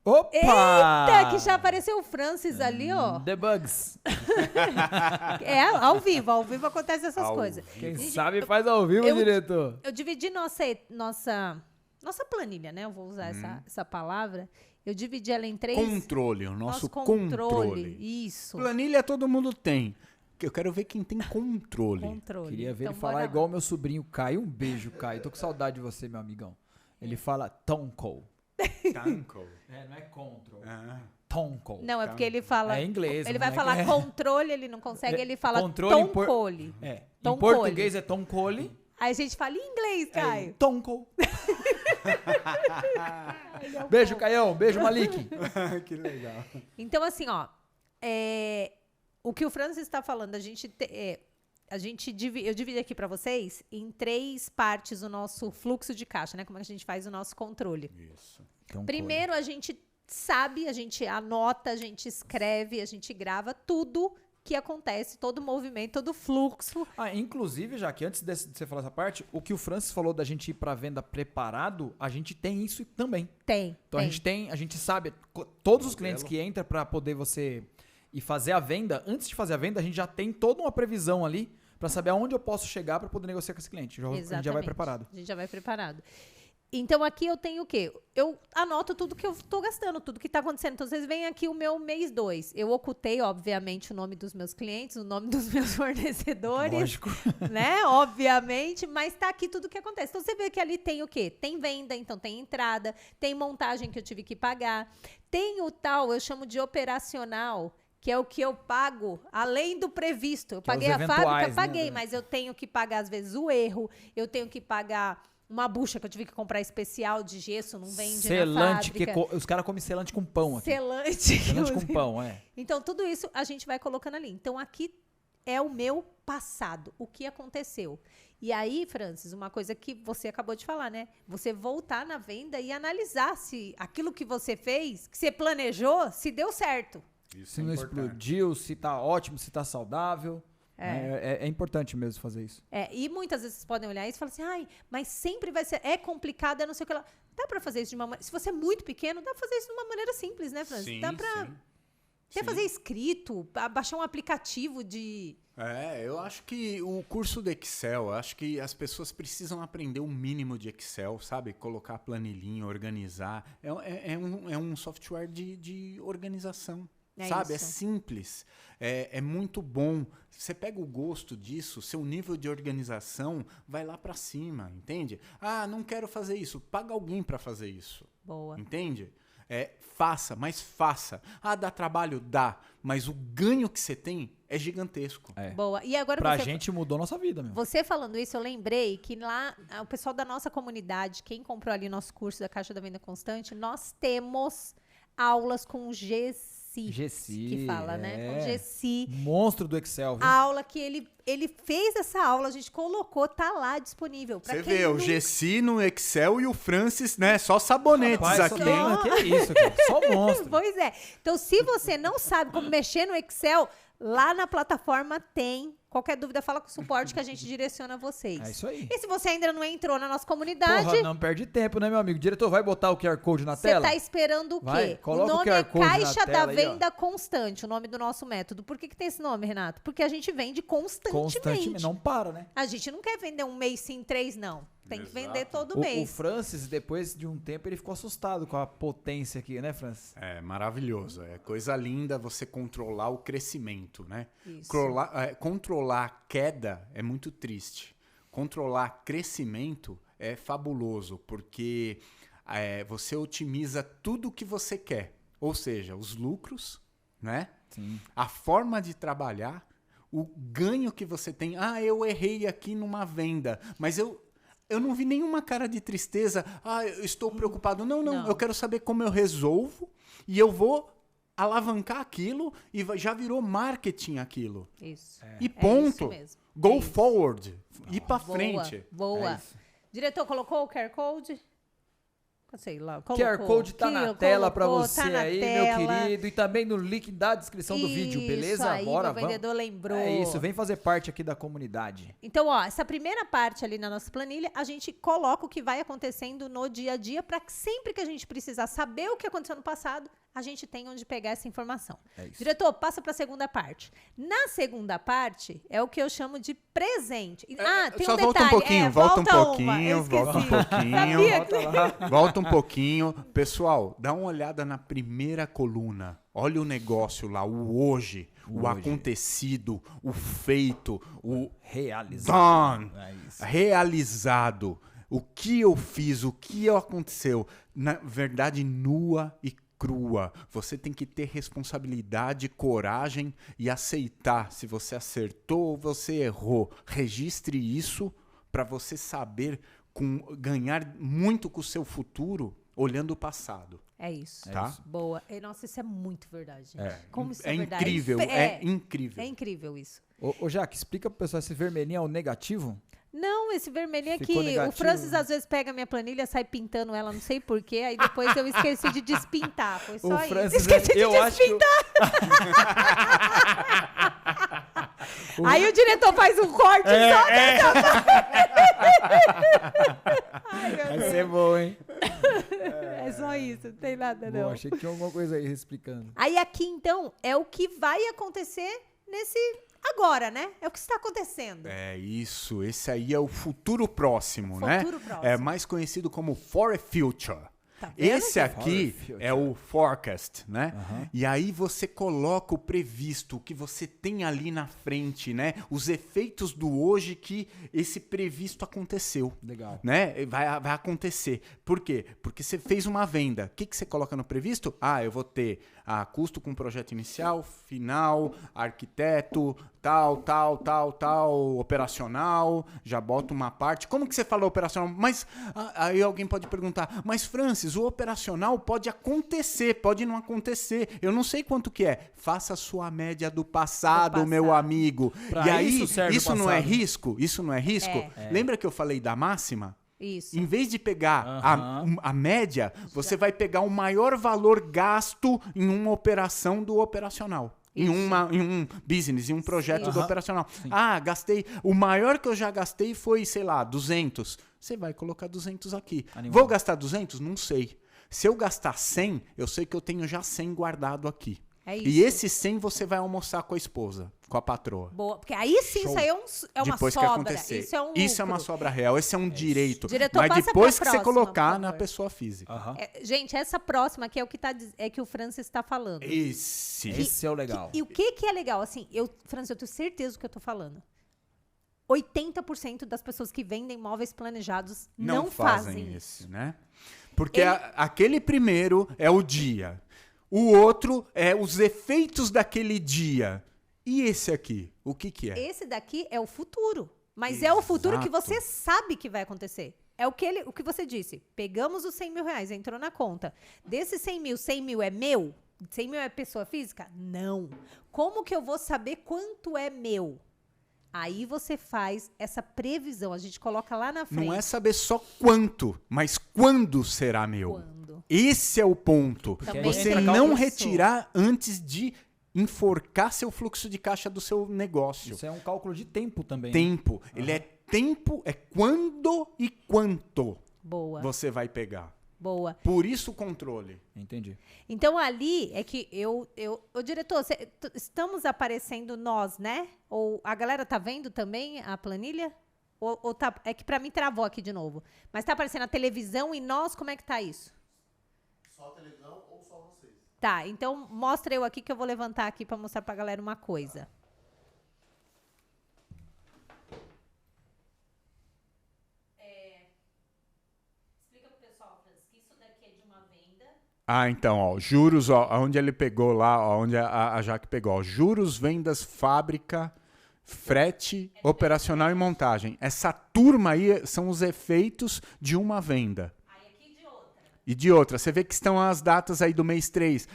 Opa! Eita, que já apareceu o Francis ali, ó. The Bugs. É, ao vivo acontecem essas Ao coisas. Quem Gente, sabe faz ao vivo, diretor. Eu dividi nossa planilha, né? Eu vou usar essa palavra. Eu dividi ela em 3. Controle, o nosso controle. Isso. Planilha todo mundo tem. Eu quero ver quem tem controle. Queria ver Então, ele falar bora igual lá. meu sobrinho Caio. Um beijo, Caio. Tô com saudade de você, meu amigão. Ele fala Tonko. Tanko. Não é control. Ah. Tonko. Não, é porque ele fala. É inglês. Ele vai moleque. falar controle, ele não consegue, ele fala Controle em toncole. É. Em Toncole. português é toncole. Aí a gente fala em inglês, Caio. É tonko. Beijo, Caião. Beijo, Malik. Que legal. Então, assim, ó. O que o Francis está falando, eu dividi aqui para vocês em 3 partes o nosso fluxo de caixa, né? Como a gente faz o nosso controle. Isso. Tonko. Primeiro, a gente sabe, a gente anota, a gente escreve, a gente grava tudo que acontece, todo o movimento, todo o fluxo. Inclusive, já que antes de você falar essa parte, o que o Francis falou da gente ir pra venda preparado, a gente tem isso também. Tem. Então a gente sabe, todos os clientes que entram pra poder você ir fazer a venda, antes de fazer a venda, a gente já tem toda uma previsão ali pra saber aonde eu posso chegar pra poder negociar com esse cliente. A gente já vai preparado. A gente já vai preparado. Então, aqui eu tenho o quê? Eu anoto tudo que eu tô gastando, tudo que tá acontecendo. Então, vocês veem aqui o meu mês 2. Eu ocultei, obviamente, o nome dos meus clientes, o nome dos meus fornecedores. Lógico. Né? Obviamente, mas tá aqui tudo que acontece. Então, você vê que ali tem o quê? Tem venda, então tem entrada, tem montagem que eu tive que pagar, tem o tal, eu chamo de operacional, que é o que eu pago além do previsto. Eu Que é os paguei a fábrica, eventuais, paguei, né? mas eu tenho que pagar, às vezes, o erro, eu tenho que pagar uma bucha que eu tive que comprar especial de gesso, não vende Selante, na fábrica. os caras comem selante com pão aqui. Selante. Selante com inclusive. pão, é. Então, tudo isso a gente vai colocando ali. Então, aqui é o meu passado, o que aconteceu. E aí, Francis, uma coisa que você acabou de falar, né? Você voltar na venda e analisar se aquilo que você fez, que você planejou, se deu certo. Isso Se é não importante. explodiu, se tá ótimo, se tá saudável. É importante mesmo fazer isso. E muitas vezes vocês podem olhar isso e falar assim, ai, mas sempre vai ser, é complicado, é não sei o que lá. Dá pra fazer isso de uma maneira, se você é muito pequeno, dá pra fazer isso de uma maneira simples, né, Francis? Sim, Dá pra até sim. fazer escrito, baixar um aplicativo de... Eu acho que o curso do Excel, eu acho que as pessoas precisam aprender o mínimo de Excel, sabe? Colocar planilhinha, organizar. É um software de organização. Sabe? Isso. É simples, é muito bom. Você pega o gosto disso, seu nível de organização vai lá pra cima, entende? Ah, não quero fazer isso. Paga alguém pra fazer isso. Boa. Entende? Faça, mas faça. Ah, dá trabalho? Dá. Mas o ganho que você tem é gigantesco. Boa. E agora Pra gente mudou nossa vida, meu. Você falando isso, eu lembrei que lá, o pessoal da nossa comunidade, quem comprou ali nosso curso da Caixa da Venda Constante, nós temos aulas com Gessi. Que fala, né? Com Gessi. Monstro do Excel, viu? A aula que ele fez essa aula, a gente colocou, tá lá disponível. Pra Você quem vê, o nunca- Gessi no Excel e o Francis, né? Só sabonetes Rapaz, aqui. só tem- Que isso, cara? Só monstro. Pois é. Então, se você não sabe como mexer no Excel, lá na plataforma tem. Qualquer dúvida, fala com o suporte que a gente direciona vocês. É isso aí. E se você ainda não entrou na nossa comunidade, Porra, não perde tempo, né, meu amigo? Diretor, vai botar o QR Code na você tela? tá esperando o quê? Vai, coloca o o nome QR é Code na Caixa da tela aí, ó. Venda Constante, o nome do nosso método. Por que tem esse nome, Renato? Porque a gente vende constantemente. Não para, né? A gente não quer vender um mês sim, 3, não. Tem que Exato. vender todo O mês. Francis, depois de um tempo, ele ficou assustado com a potência aqui, né, Francis? É maravilhoso. É coisa linda você controlar o crescimento, né? Isso. Controlar a queda é muito triste. Controlar crescimento é fabuloso, porque você otimiza tudo que você quer. Ou seja, os lucros, né? Sim. A forma de trabalhar, o ganho que você tem. Ah, eu errei aqui numa venda, mas eu não vi nenhuma cara de tristeza. Ah, eu estou preocupado. Não. Não. Eu quero saber como eu resolvo e eu vou alavancar aquilo e já virou marketing aquilo. Isso. E É ponto. isso mesmo. Go É isso. forward. Ir pra Boa, frente. Boa. É isso. Diretor, colocou o QR Code? sei lá, QR Code tá na tela pra você tá na aí, tela. meu querido. E também no link da descrição do vídeo, beleza? Aí, Bora, o vendedor lembrou. É isso, vem fazer parte aqui da comunidade. Então, ó, essa primeira parte ali na nossa planilha, a gente coloca o que vai acontecendo no dia a dia para que sempre que a gente precisar saber o que aconteceu no passado, a gente tem onde pegar essa informação. É isso. Diretor, passa para a segunda parte. Na segunda parte, é o que eu chamo de presente. Tem Só um volta detalhe. um pouquinho, volta um pouquinho, volta um pouquinho. Volta um pouquinho. Pessoal, dá uma olhada na primeira coluna. Olha o negócio lá, o hoje, o acontecido, o feito, o realizado. done, realizado. O que eu fiz, o que aconteceu. Na verdade, nua e crua. Você tem que ter responsabilidade, coragem e aceitar se você acertou ou você errou. Registre isso para você saber ganhar muito com o seu futuro olhando o passado. É isso. Tá? Isso. Boa. Nossa, isso é muito verdade, gente. Como isso É verdade? incrível, é incrível. É incrível isso. Ô, Jaque, explica pro pessoal, esse vermelhinho é o negativo? Não, esse vermelhinho Ficou aqui, negativo. o Francis às vezes pega a minha planilha, sai pintando ela, não sei porquê, aí depois eu esqueci de despintar, foi só isso. Esqueci de despintar. Aí o diretor faz um corte só dessa Vai ser bom, hein? É só isso, não tem nada não. Bom, achei que tinha alguma coisa aí explicando. Aí aqui, então, é o que vai acontecer agora, né? É o que está acontecendo. É isso, esse aí é o futuro próximo, né? Futuro próximo. É mais conhecido como For Future. Tá vendo? Esse aqui For Future. é o forecast, né? E aí você coloca o previsto, o que você tem ali na frente, né? Os efeitos do hoje que esse previsto aconteceu. Legal. Né? Vai acontecer. Por quê? Porque você fez uma venda. O que você coloca no previsto? Eu vou ter custo com projeto inicial, final, arquiteto, tal, operacional, já bota uma parte. Como que você fala operacional? Mas aí alguém pode perguntar, mas Francis, o operacional pode acontecer, pode não acontecer. Eu não sei quanto que é. Faça a sua média do passado, meu amigo. Pra e aí, isso não é risco? Isso não é risco? É. Lembra que eu falei da máxima? Isso. Em vez de pegar a média, você vai pegar o maior valor gasto em uma operação do operacional. Em um business, em um projeto do operacional. Sim. Gastei. O maior que eu já gastei foi, sei lá, 200. Você vai colocar 200 aqui. Animal. Vou gastar 200? Não sei. Se eu gastar 100, eu sei que eu tenho já 100 guardado aqui. É isso. E esse 100 você vai almoçar com a esposa, com a patroa. Boa, porque aí sim, isso aí é uma Depois sobra. que acontecer. Isso é uma lucro. sobra real, esse é um direito. Diretor, Mas passa depois pra que você próxima, colocar por na favor. pessoa física. Gente, essa próxima aqui é o que, é que o Francis está falando. Esse é o legal. E o que é legal? Assim, Francis, eu tenho certeza do que eu tô falando. 80% das pessoas que vendem móveis planejados não fazem isso. né? Porque aquele primeiro é o dia. O outro é os efeitos daquele dia. E esse aqui, o que é? Esse daqui é o futuro. Mas é o futuro que Exato. você sabe que vai acontecer. É o que você disse. Pegamos os 100 mil reais, entrou na conta. Desses 100 mil é meu? 100 mil é pessoa física? Não. Como que eu vou saber quanto é meu? Aí você faz essa previsão. A gente coloca lá na frente. Não é saber só quanto, mas quando será meu. Quando. Esse é o ponto. Também Você entra não calculador. retirar antes de enforcar seu fluxo de caixa do seu negócio. Isso é um cálculo de tempo também. Tempo. Ele é tempo, é quando e quanto Boa. você vai pegar. Boa. Por isso o controle. Entendi. Então, ali é que ô diretor, estamos aparecendo nós, né? Ou a galera tá vendo também a planilha? Ou tá, é que pra mim travou aqui de novo. Mas tá aparecendo a televisão e nós, como é que tá isso? Só a televisão ou só vocês? Tá, então mostra eu aqui que eu vou levantar aqui pra mostrar pra galera uma coisa. Explica pro pessoal, Francis, que isso daqui é de uma venda. Então, juros, onde ele pegou lá, onde a Jaque pegou, juros, vendas, fábrica, frete, operacional e montagem. Essa turma aí são os efeitos de uma venda. Aí aqui de outra. E de outra, você vê que estão as datas aí do mês 3.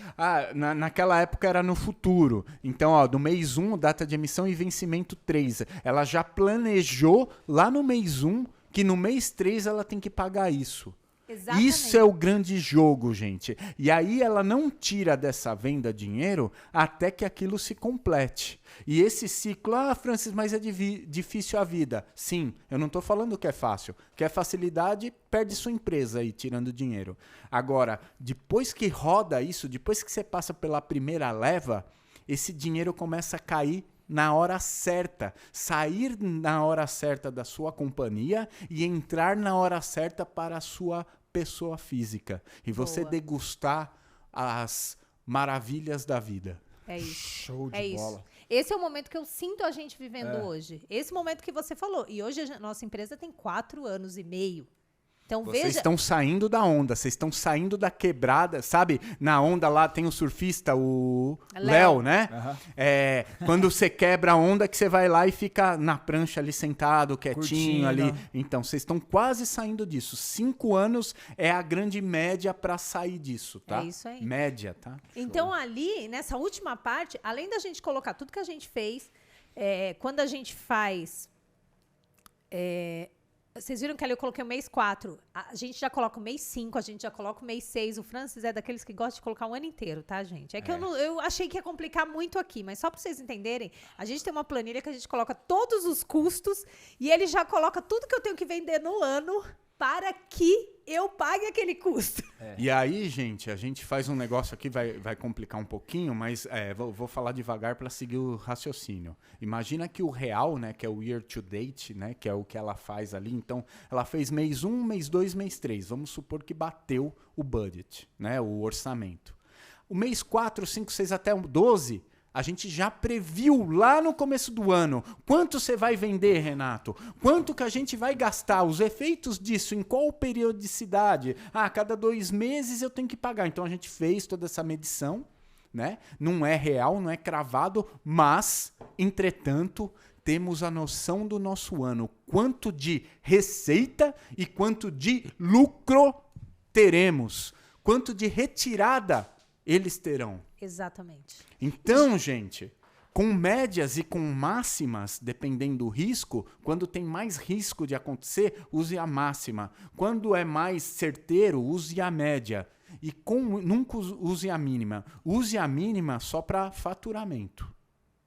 Naquela época era no futuro. Então, do mês 1, data de emissão e vencimento 3. Ela já planejou lá no mês 1 que no mês 3 ela tem que pagar isso. Exatamente. Isso é o grande jogo, gente. E aí ela não tira dessa venda dinheiro até que aquilo se complete. E esse ciclo, Francis, mas é difícil a vida. Sim, eu não estou falando que é fácil. Que é facilidade, perde sua empresa aí, tirando dinheiro. Agora, depois que roda isso, depois que você passa pela primeira leva, esse dinheiro começa a cair na hora certa, sair na hora certa da sua companhia e entrar na hora certa para a sua pessoa física. E você Boa. degustar as maravilhas da vida. É isso. Show de É bola. isso. Esse é o momento que eu sinto a gente vivendo hoje. Esse momento que você falou. E hoje a nossa empresa tem 4 anos e meio. Então Vocês veja... estão saindo da onda, vocês estão saindo da quebrada, sabe? Na onda lá tem o surfista, o Léo, né? Aham. Quando você quebra a onda que você vai lá e fica na prancha ali sentado, quietinho Curtindo. ali. Então, vocês estão quase saindo disso. 5 anos é a grande média para sair disso, tá? É isso aí. Média, tá? Então, ali, nessa última parte, além da gente colocar tudo que a gente fez, quando a gente faz... vocês viram que ali eu coloquei o mês 4. A gente já coloca o mês 5, a gente já coloca o mês 6. O Francis é daqueles que gosta de colocar o ano inteiro, tá, gente? É que eu achei que ia complicar muito aqui, mas só para vocês entenderem, a gente tem uma planilha que a gente coloca todos os custos e ele já coloca tudo que eu tenho que vender no ano para que eu pague aquele custo. E aí, gente, a gente faz um negócio aqui, vai complicar um pouquinho, mas vou falar devagar para seguir o raciocínio. Imagina que o real, né, que é o year to date, né, que é o que ela faz ali, então ela fez mês 1, mês 2, mês 3. Vamos supor que bateu o budget, né, o orçamento. O mês 4, 5, 6 até o 12, a gente já previu lá no começo do ano quanto você vai vender, Renato, quanto que a gente vai gastar, os efeitos disso, em qual periodicidade. A cada 2 meses eu tenho que pagar. Então a gente fez toda essa medição, né? Não é real, não é cravado, mas, entretanto, temos a noção do nosso ano, quanto de receita e quanto de lucro teremos, quanto de retirada eles terão. Exatamente. Então, gente, com médias e com máximas, dependendo do risco, quando tem mais risco de acontecer, use a máxima. Quando é mais certeiro, use a média. E nunca use a mínima. Use a mínima só para faturamento,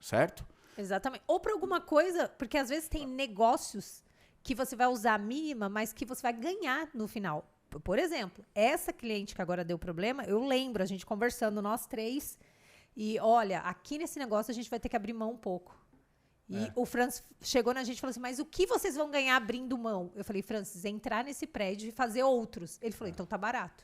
certo? Exatamente. Ou para alguma coisa, porque às vezes tem negócios que você vai usar a mínima, mas que você vai ganhar no final. Por exemplo, essa cliente que agora deu problema, eu lembro a gente conversando, nós 3, e olha, aqui nesse negócio a gente vai ter que abrir mão um pouco. E o Francis chegou na gente e falou assim, mas o que vocês vão ganhar abrindo mão? Eu falei, Francis, entrar nesse prédio e fazer outros. Ele falou, então tá barato.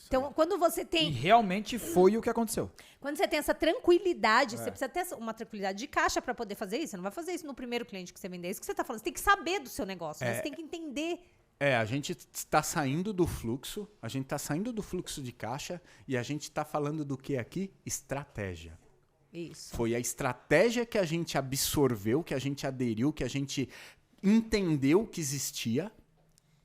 Então, quando você E tem... realmente foi o que aconteceu. Quando você tem essa tranquilidade, você precisa ter uma tranquilidade de caixa para poder fazer isso. Você não vai fazer isso no primeiro cliente que você vender. É isso que você tá falando. Você tem que saber do seu negócio. Você tem que entender... A gente está saindo do fluxo, de caixa e a gente está falando do que aqui? Estratégia. Isso. Foi a estratégia que a gente absorveu, que a gente aderiu, que a gente entendeu que existia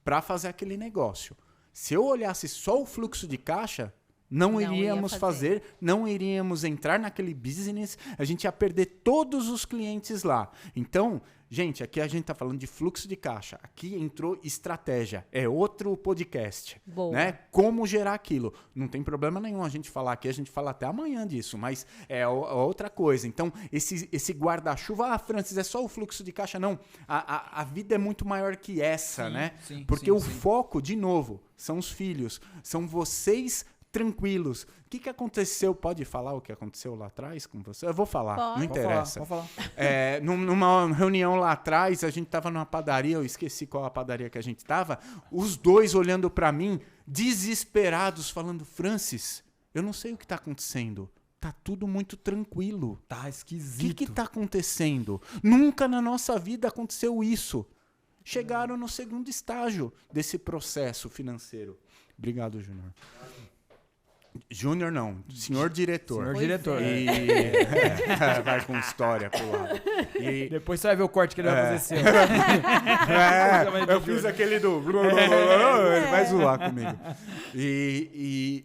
para fazer aquele negócio. Se eu olhasse só o fluxo de caixa, não iríamos fazer, não iríamos entrar naquele business, a gente ia perder todos os clientes lá. Então, gente, aqui a gente está falando de fluxo de caixa. Aqui entrou estratégia. É outro podcast. Boa. Né? Como gerar aquilo. Não tem problema nenhum a gente falar aqui, a gente fala até amanhã disso, mas é outra coisa. Então, esse guarda-chuva, Francis, é só o fluxo de caixa? Não. A vida é muito maior que essa, Sim, né? sim, Porque sim, o sim. foco, de novo, são os filhos. São vocês tranquilos. O que aconteceu? Pode falar o que aconteceu lá atrás com você? Eu vou falar, Pode. não interessa. Pode falar. Numa reunião lá atrás, a gente tava numa padaria, eu esqueci qual a padaria que a gente tava, os dois olhando para mim, desesperados, falando, Francis, eu não sei o que tá acontecendo. Tá tudo muito tranquilo. Tá O esquisito. que tá acontecendo? Nunca na nossa vida aconteceu isso. Chegaram no segundo estágio desse processo financeiro. Obrigado, Júnior. Júnior não, senhor diretor. Senhor Pois diretor. é. E vai com história pro lado. E, Depois você vai ver o corte que ele vai fazer seu. eu fiz aquele do... Ele vai zoar comigo. E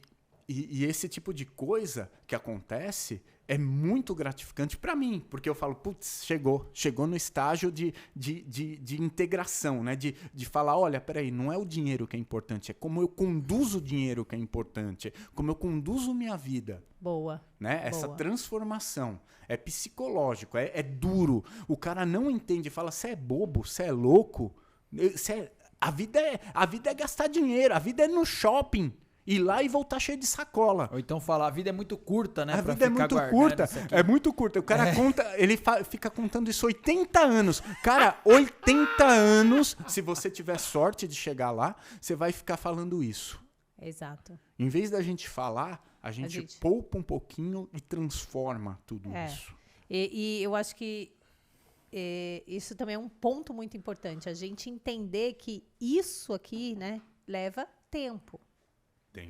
E esse tipo de coisa que acontece é muito gratificante para mim, porque eu falo, putz, chegou no estágio de integração, né? De falar, olha, peraí, não é o dinheiro que é importante, é como eu conduzo o dinheiro que é importante, como eu conduzo minha vida. Boa. Né? Essa Boa. transformação é psicológico, é duro. O cara não entende, fala, você é bobo, você é louco, a vida é gastar dinheiro, a vida é no shopping. Ir lá e voltar cheio de sacola. Ou então falar, a vida é muito curta, né? A pra vida é ficar muito guardando curta. isso aqui. É muito curta. O cara conta, ele fica contando isso 80 anos. Cara, 80 anos, se você tiver sorte de chegar lá, você vai ficar falando isso. Exato. Em vez da gente falar, a gente poupa um pouquinho e transforma tudo isso. E eu acho que isso também é um ponto muito importante. A gente entender que isso aqui, né, leva tempo.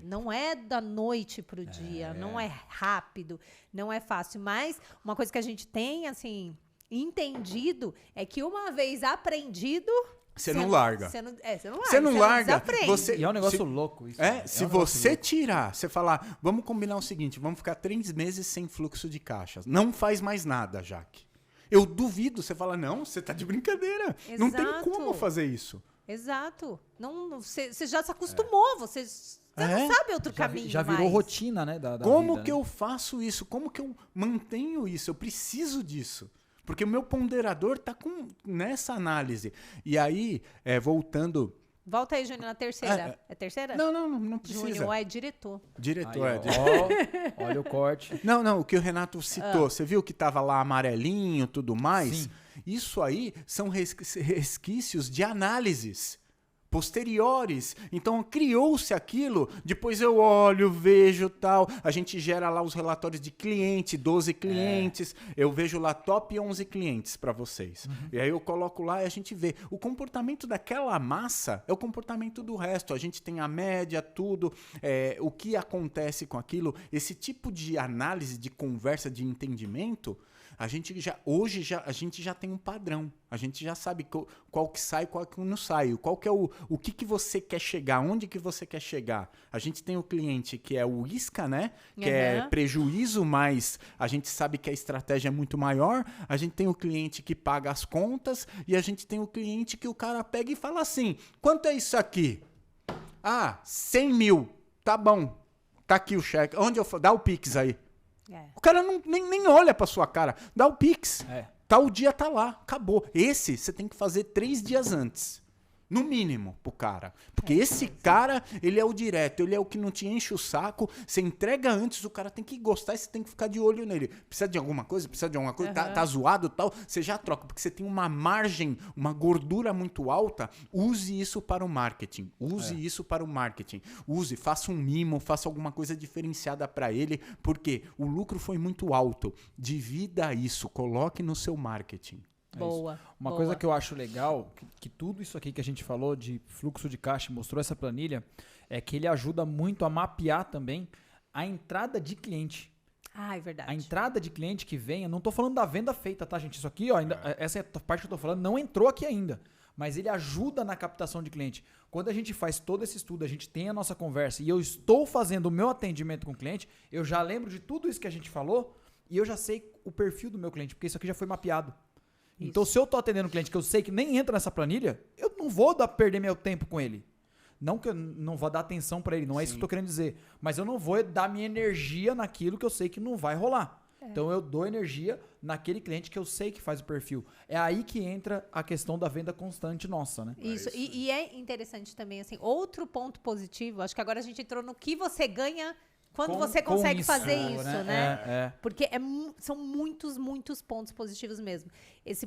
Não é da noite pro dia, não é rápido, não é fácil. Mas uma coisa que a gente tem, assim, entendido é que uma vez aprendido... Você não larga. Você não larga. Você não larga. Desaprende. E é um negócio louco isso. Se você tirar, você falar, vamos combinar o seguinte, vamos ficar 3 meses sem fluxo de caixa. Não faz mais nada, Jaque. Eu duvido, você fala, não, você tá de brincadeira. Exato. Não tem como fazer isso. Exato. Você já se acostumou, você não sabe outro caminho já virou mais. rotina, né? Da Como vida, que né? eu faço isso? Como que eu mantenho isso? Eu preciso disso. Porque o meu ponderador tá nessa análise. E aí, voltando... Volta aí, Júnior, na terceira. É terceira? Não precisa. Júnior é diretor. Diretor, Aí, ó, olha o corte. Não, o que o Renato citou, você viu que tava lá amarelinho e tudo mais? Sim. Isso aí são resquícios de análises posteriores. Então, criou-se aquilo, depois eu olho, vejo tal, a gente gera lá os relatórios de cliente, 12 clientes, eu vejo lá top 11 clientes para vocês. E aí eu coloco lá e a gente vê. O comportamento daquela massa é o comportamento do resto. A gente tem a média, tudo, o que acontece com aquilo. Esse tipo de análise, de conversa, de entendimento, a gente já tem um padrão. A gente já sabe qual que sai, qual que não sai. Qual que é o que você quer chegar, onde que você quer chegar. A gente tem o cliente que é o isca, né? Que é prejuízo, mas a gente sabe que a estratégia é muito maior. A gente tem o cliente que paga as contas e a gente tem o cliente que o cara pega e fala assim, quanto é isso aqui? 100 mil. Tá bom. Tá aqui o cheque. Dá o Pix aí. O cara nem olha pra sua cara. Dá o Pix. Tal dia tá lá. Acabou. Esse você tem que fazer 3 dias antes. No mínimo, pro cara. Porque esse cara, ele é o direto, ele é o que não te enche o saco. Você entrega antes, o cara tem que gostar e você tem que ficar de olho nele. Precisa de alguma coisa? Tá zoado e tal? Você já troca, porque você tem uma margem, uma gordura muito alta. Use isso para o marketing. Faça um mimo, faça alguma coisa diferenciada para ele, porque o lucro foi muito alto. Divida isso, coloque no seu marketing. Boa. Uma coisa que eu acho legal, que tudo isso aqui que a gente falou de fluxo de caixa, mostrou essa planilha, é que ele ajuda muito a mapear também a entrada de cliente. É verdade. A entrada de cliente que vem, eu não estou falando da venda feita, tá, gente? Isso aqui, ó, essa é a parte que eu estou falando, não entrou aqui ainda. Mas ele ajuda na captação de cliente. Quando a gente faz todo esse estudo, a gente tem a nossa conversa e eu estou fazendo o meu atendimento com o cliente, eu já lembro de tudo isso que a gente falou e eu já sei o perfil do meu cliente, porque isso aqui já foi mapeado. Então, se eu tô atendendo um cliente que eu sei que nem entra nessa planilha, eu não vou perder meu tempo com ele. Não que eu não vou dar atenção para ele, não é isso que eu tô querendo dizer. Mas eu não vou dar minha energia naquilo que eu sei que não vai rolar. Então, eu dou energia naquele cliente que eu sei que faz o perfil. É aí que entra a questão da venda constante nossa, né? Isso. E é interessante também, assim, outro ponto positivo, acho que agora a gente entrou no que você ganha quando você consegue fazer isso, né? Porque são muitos pontos positivos mesmo.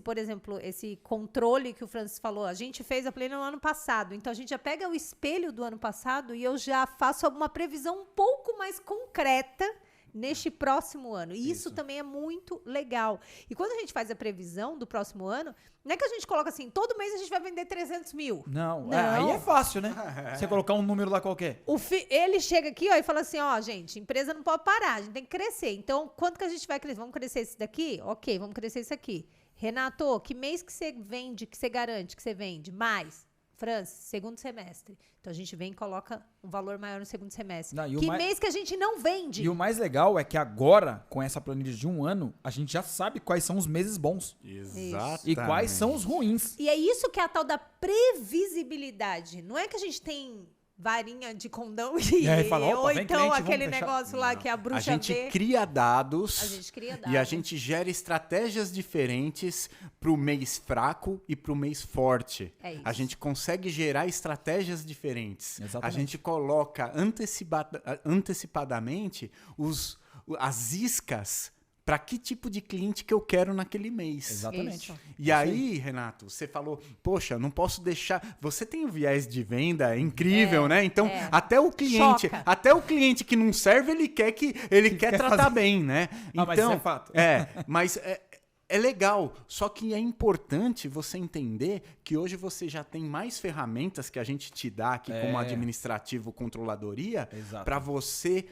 Por exemplo, esse controle que o Francis falou, a gente fez a planilha no ano passado, então a gente já pega o espelho do ano passado e eu já faço uma previsão um pouco mais concreta neste próximo ano. E isso também é muito legal. E quando a gente faz a previsão do próximo ano, não é que a gente coloca assim, todo mês a gente vai vender 300 mil. Não. Aí é fácil, né? Você colocar um número lá qualquer. Ele chega aqui, ó, e fala assim, ó, gente, empresa não pode parar, a gente tem que crescer. Então, quanto que a gente vai crescer? Vamos crescer esse daqui? Ok, vamos crescer esse aqui. Renato, que mês que você vende, que você garante que você vende? Mais. Francis, segundo semestre. Então a gente vem e coloca um valor maior no segundo semestre. Não, e o que mais- mês que a gente não vende? E o mais legal é que agora, com essa planilha de 1 ano, a gente já sabe quais são os meses bons Exato. e quais são os ruins. E é isso que é a tal da previsibilidade. Não é que a gente tem varinha de condão E aí fala, opa, ou vem então cliente, vamos aquele fechar. negócio lá que a A bruxa gente vê. cria dados. A gente cria E a dados. gente gera estratégias diferentes pro mês fraco e pro mês forte. É isso. A gente consegue gerar estratégias diferentes. Exatamente. A gente coloca antecipadamente as iscas para que tipo de cliente que eu quero naquele mês. Exatamente. Isso. E aí, Renato, você falou, poxa, não posso deixar. Você tem um viés de venda incrível, né? Então, até o cliente, Choca. até o cliente que não serve, ele quer quer tratar fazer. bem, né? Ah, mas isso é fato. Mas é legal. Só que é importante você entender que hoje você já tem mais ferramentas que a gente te dá aqui como administrativo controladoria Exato. para você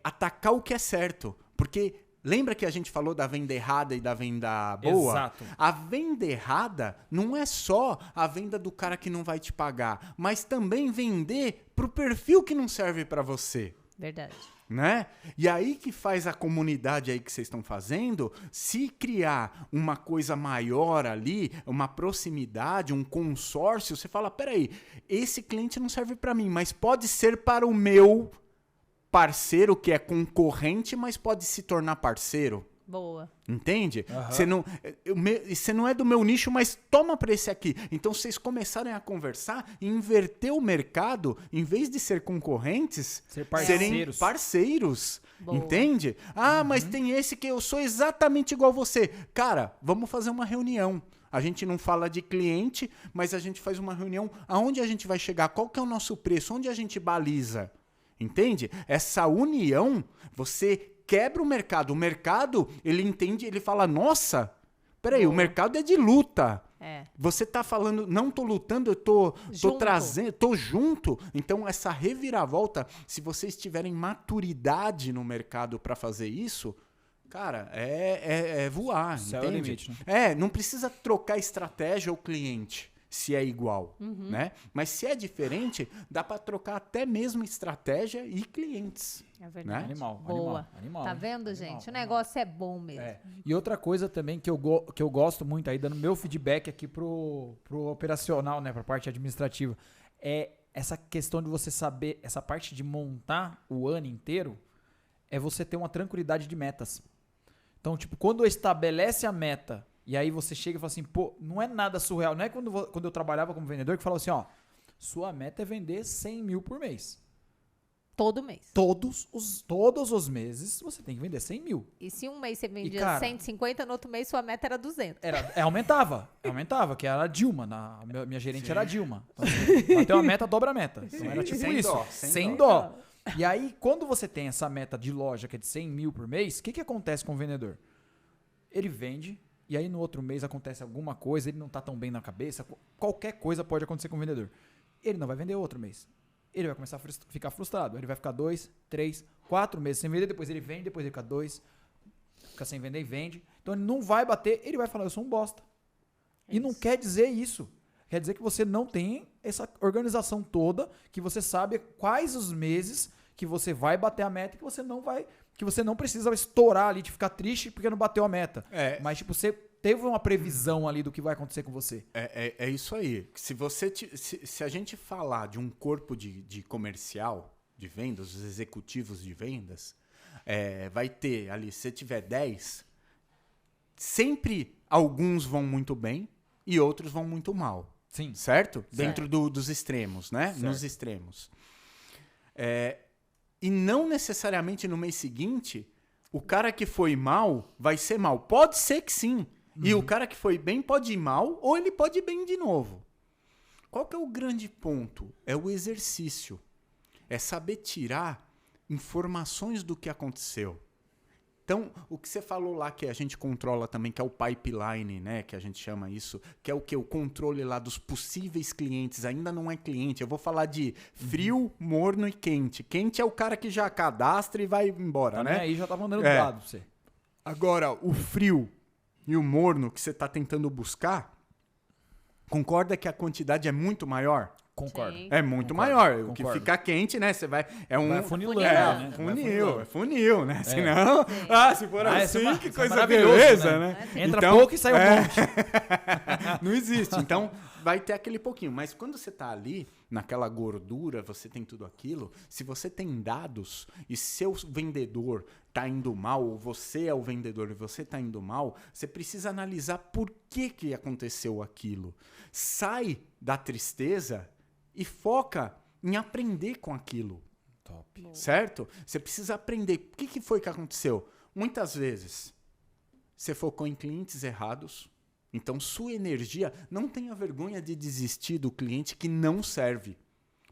atacar o que é certo. Porque lembra que a gente falou da venda errada e da venda boa? Exato. A venda errada não é só a venda do cara que não vai te pagar, mas também vender pro perfil que não serve para você. Verdade. Né? E aí que faz a comunidade aí que vocês estão fazendo, se criar uma coisa maior ali, uma proximidade, um consórcio, você fala, peraí, esse cliente não serve para mim, mas pode ser para o meu parceiro que é concorrente, mas pode se tornar parceiro. Boa. Entende? Você não é do meu nicho, mas toma para esse aqui. Então, vocês começarem a conversar e inverter o mercado, em vez de ser concorrentes, Ser serem parceiros. parceiros. Boa. Entende? Mas tem esse que eu sou exatamente igual a você. Cara, vamos fazer uma reunião. A gente não fala de cliente, mas a gente faz uma reunião. Aonde a gente vai chegar? Qual que é o nosso preço? Onde a gente baliza? Entende? Essa união, você quebra o mercado. O mercado, ele entende, ele fala, nossa, peraí, o mercado é de luta. É. Você tá falando, não tô lutando, eu tô Junto. trazendo, tô junto. Então, essa reviravolta, se vocês tiverem maturidade no mercado para fazer isso, cara, é voar, Céu é o entende? limite, né? Não precisa trocar estratégia ou cliente, se é igual, né? Mas se é diferente, dá para trocar até mesmo estratégia e clientes. É verdade. Animal, Boa. animal, Tá né? vendo, Animal, gente? O animal. negócio é bom mesmo. E outra coisa também que eu gosto muito aí, dando meu feedback aqui pro operacional, né, pra parte administrativa, é essa questão de você saber, essa parte de montar o ano inteiro, é você ter uma tranquilidade de metas. Então, tipo, quando estabelece a meta, e aí você chega e fala assim, pô, não é nada surreal, não é quando eu trabalhava como vendedor que falava assim, ó, sua meta é vender 100 mil por mês. Todo mês. Todos os meses você tem que vender 100 mil. E se um mês você vendia cara, 150, no outro mês sua meta era 200. Aumentava, que era a Dilma, minha gerente era a Dilma. Então, assim, bateu a meta, dobra a meta. Então era tipo Sem isso, dó, sem dó. E aí, quando você tem essa meta de loja que é de 100 mil por mês, o que acontece com o vendedor? Ele vende, e aí no outro mês acontece alguma coisa, ele não tá tão bem na cabeça, qualquer coisa pode acontecer com o vendedor. Ele não vai vender outro mês. Ele vai começar a ficar frustrado. Ele vai ficar 2, 3, 4 meses sem vender, depois ele vende, depois ele fica 2, fica sem vender e vende. Então ele não vai bater, ele vai falar, eu sou um bosta. E não quer dizer isso. Quer dizer que você não tem essa organização toda, que você sabe quais os meses que você vai bater a meta e que você não precisa estourar ali de ficar triste porque não bateu a meta. Mas tipo, você teve uma previsão ali do que vai acontecer com você. É isso aí. Se a gente falar de um corpo de comercial, de vendas, os executivos de vendas, vai ter ali, se você tiver 10, sempre alguns vão muito bem e outros vão muito mal. Sim. Certo? Dentro dos extremos, né? Certo. Nos extremos. E não necessariamente no mês seguinte, o cara que foi mal vai ser mal. Pode ser que sim. E o cara que foi bem pode ir mal ou ele pode ir bem de novo. Qual que é o grande ponto? É o exercício. É saber tirar informações do que aconteceu. Então, o que você falou lá que a gente controla também, que é o pipeline, né? Que a gente chama isso, que é o que? O controle lá dos possíveis clientes. Ainda não é cliente. Eu vou falar de frio, morno e quente. Quente é o cara que já cadastra e vai embora, né? Aí já tá mandando do lado pra você. Agora, o frio e o morno que você está tentando buscar, Concorda que a quantidade é muito maior? Concordo. Sim. É muito Concordo, maior. O que concordo. fica quente, né? Você vai. É um. Vai afunilando, né? É funil, né? Senão. Ah, se for Ah, isso assim, é que isso é coisa maravilhoso, beleza, né? né? Entra pouco e sai um monte. Não existe. Então, vai ter aquele pouquinho. Mas quando você tá ali, naquela gordura, você tem tudo aquilo. Se você tem dados e seu vendedor tá indo mal, ou você é o vendedor e você tá indo mal, você precisa analisar por que aconteceu aquilo. Sai da tristeza e foca em aprender com aquilo. Top. Certo? Você precisa aprender. O que foi que aconteceu? Muitas vezes, você focou em clientes errados. Então, sua energia, não tenha vergonha de desistir do cliente que não serve.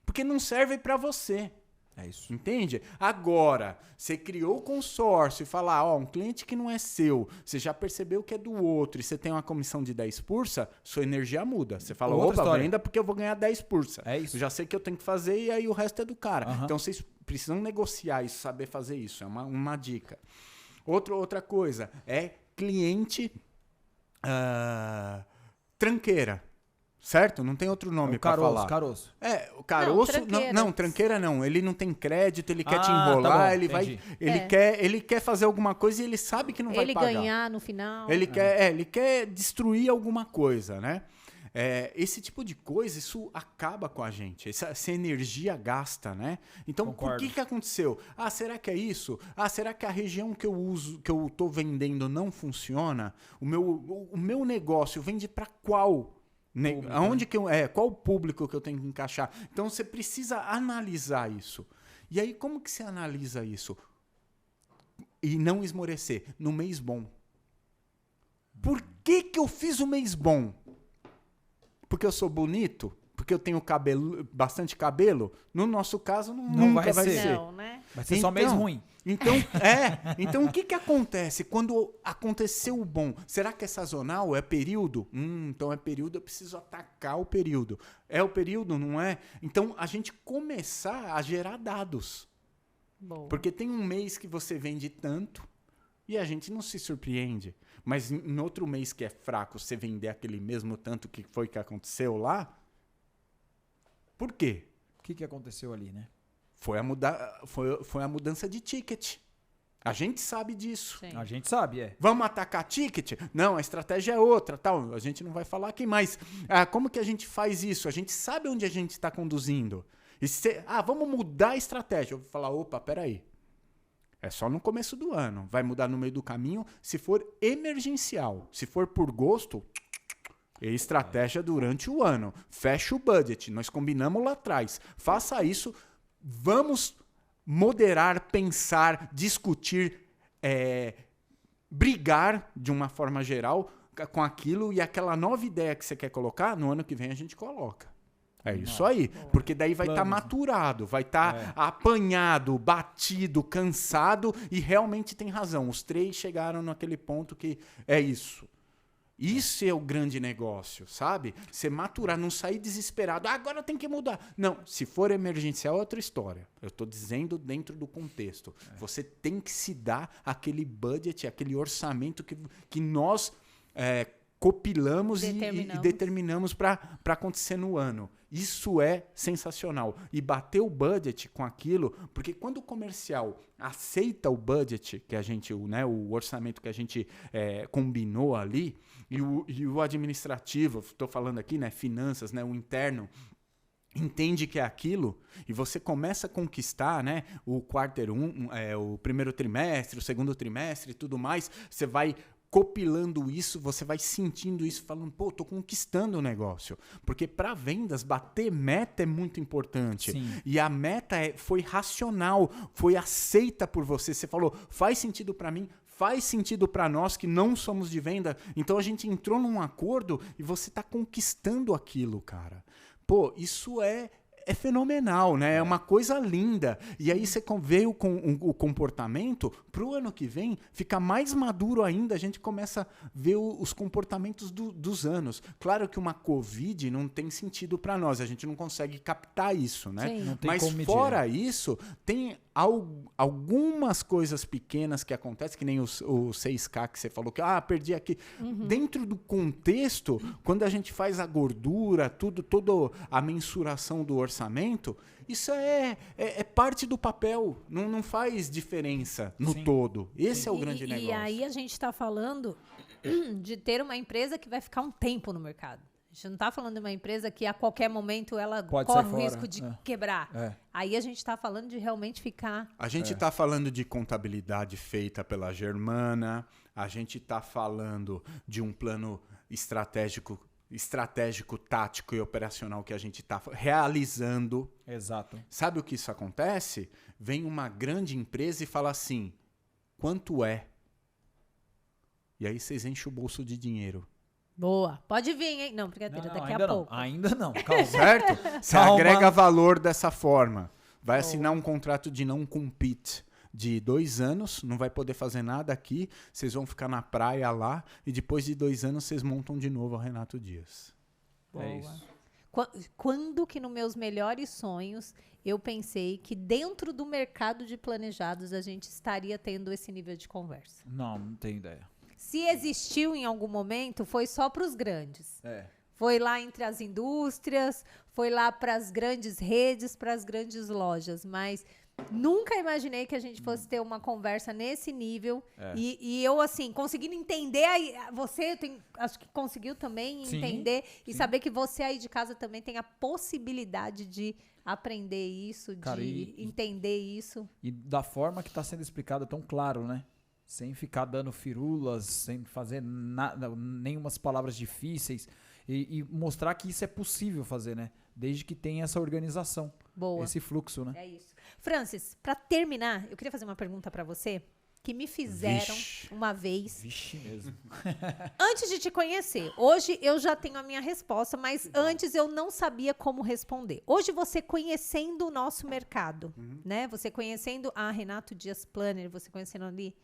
Porque não serve para você. É isso. Entende? Agora, você criou o consórcio e falar, ó, um cliente que não é seu, você já percebeu que é do outro e você tem uma comissão de 10%, sua energia muda. Você fala, Outra opa, história. venda porque eu vou ganhar 10%. É isso. Eu já sei que eu tenho que fazer e aí o resto é do cara. Aham. Então, vocês precisam negociar isso, saber fazer isso. É uma dica. Outra coisa é cliente tranqueira. Certo? Não tem outro nome O para caroço, falar. caroço. O caroço. tranqueira. Não, tranqueira não. Ele não tem crédito, ele quer te Ah, enrolar, tá bom, ele entendi. vai. Ele quer fazer alguma coisa e ele sabe que não vai Ele pagar. ganhar no final. Ele quer destruir alguma coisa, né? Esse tipo de coisa, isso acaba com a gente. Essa energia gasta, né? Então, Concordo. por que aconteceu? Ah, será que é isso? Ah, será que a região que eu uso, que eu tô vendendo não funciona? O meu negócio vende para qual? Aonde que qual o público que eu tenho que encaixar? Então você precisa analisar isso. E aí como que você analisa isso? E não esmorecer no mês bom. Por que eu fiz o mês bom? Porque eu sou bonito? Porque eu tenho bastante cabelo? No nosso caso nunca vai ser. Não, né? Vai ser só mês ruim. Então o que acontece quando aconteceu o bom? Será que é sazonal? É período? Então é período, eu preciso atacar o período. É o período, não é? Então a gente começar a gerar dados. Bom. Porque tem um mês que você vende tanto e a gente não se surpreende. Mas em outro mês que é fraco, você vender aquele mesmo tanto que foi que aconteceu lá? Por quê? O que aconteceu ali, né? Foi a mudança de ticket. A gente sabe disso. Sim. A gente sabe, Vamos atacar ticket? Não, a estratégia é outra, tal. A gente não vai falar aqui, mas como que a gente faz isso? A gente sabe onde a gente está conduzindo. Vamos mudar a estratégia. Eu vou falar, opa, peraí. É só no começo do ano. Vai mudar no meio do caminho se for emergencial. Se for por gosto, estratégia durante o ano. Fecha o budget. Nós combinamos lá atrás. Faça isso. Vamos moderar, pensar, discutir, brigar de uma forma geral com aquilo e aquela nova ideia que você quer colocar, no ano que vem a gente coloca. É isso aí. Porque daí vai estar maturado, vai estar apanhado, batido, cansado e realmente tem razão. Os 3 chegaram naquele ponto que é isso. Isso é o grande negócio, sabe? Você maturar, não sair desesperado. Agora tem que mudar. Não, se for emergencial é outra história. Eu estou dizendo dentro do contexto. Você tem que se dar aquele budget, aquele orçamento que nós copilamos e determinamos para acontecer no ano. Isso é sensacional. E bater o budget com aquilo, porque quando o comercial aceita o budget que a gente, o orçamento que a gente combinou ali, e o administrativo, estou falando aqui, finanças, o interno, entende que é aquilo, e você começa a conquistar, o quarter 1, o primeiro trimestre, o segundo trimestre e tudo mais, você vai copilando isso, você vai sentindo isso, falando, tô conquistando o negócio. Porque para vendas, bater meta é muito importante. Sim. E a meta foi racional, foi aceita por você. Você falou, faz sentido para mim, faz sentido para nós que não somos de venda. Então a gente entrou num acordo e você está conquistando aquilo, cara. Isso é fenomenal, né? É uma coisa linda. E aí você veio com o comportamento, pro ano que vem, fica mais maduro ainda, a gente começa a ver os comportamentos dos anos. Claro que uma Covid não tem sentido para nós, a gente não consegue captar isso, né? Sim. Não tem Mas como medir, fora isso, tem algumas coisas pequenas que acontecem, que nem o 6K que você falou, que perdi aqui. Dentro do contexto, quando a gente faz a gordura, toda a mensuração do orçamento, isso é parte do papel. Não faz diferença no Sim. todo. Esse é o grande negócio. E aí a gente está falando de ter uma empresa que vai ficar um tempo no mercado. A gente não está falando de uma empresa que a qualquer momento ela Pode corre sair o fora, risco de quebrar. É. Aí a gente está falando de realmente ficar... A gente está falando de contabilidade feita pela Germana, a gente está falando de um plano estratégico, tático e operacional que a gente está realizando. Exato. Sabe o que isso acontece? Vem uma grande empresa e fala assim, quanto é? E aí vocês enchem o bolso de dinheiro. Boa. Pode vir, hein? Não, brincadeira, Não, daqui ainda a pouco. Não, ainda não, calma. Certo? Você Calma. agrega valor dessa forma. Vai assinar um contrato de não compete de 2 anos, não vai poder fazer nada aqui, vocês vão ficar na praia lá e depois de 2 anos vocês montam de novo a Renato Dias. Boa. É isso. Quando que nos meus melhores sonhos eu pensei que dentro do mercado de planejados a gente estaria tendo esse nível de conversa? Não tenho ideia. Se existiu em algum momento, foi só para os grandes. É. Foi lá entre as indústrias, foi lá para as grandes redes, para as grandes lojas. Mas nunca imaginei que a gente fosse ter uma conversa nesse nível. É. E eu, assim, conseguindo entender... Você acho que conseguiu também Sim, entender e sim. saber que você aí de casa também tem a possibilidade de aprender isso, Cara, de entender isso. E da forma que está sendo explicado tão claro, né? Sem ficar dando firulas, sem fazer nada, nenhumas palavras difíceis. E mostrar que isso é possível fazer, né? Desde que tenha essa organização. Boa. Esse fluxo, né? É isso. Francis, para terminar, eu queria fazer uma pergunta para você que me fizeram Vixe. uma vez Vixe mesmo. antes de te conhecer. Hoje eu já tenho a minha resposta, mas antes eu não sabia como responder. Hoje você conhecendo o nosso mercado, né? Você conhecendo a Renato Dias Planner, você conhecendo ali,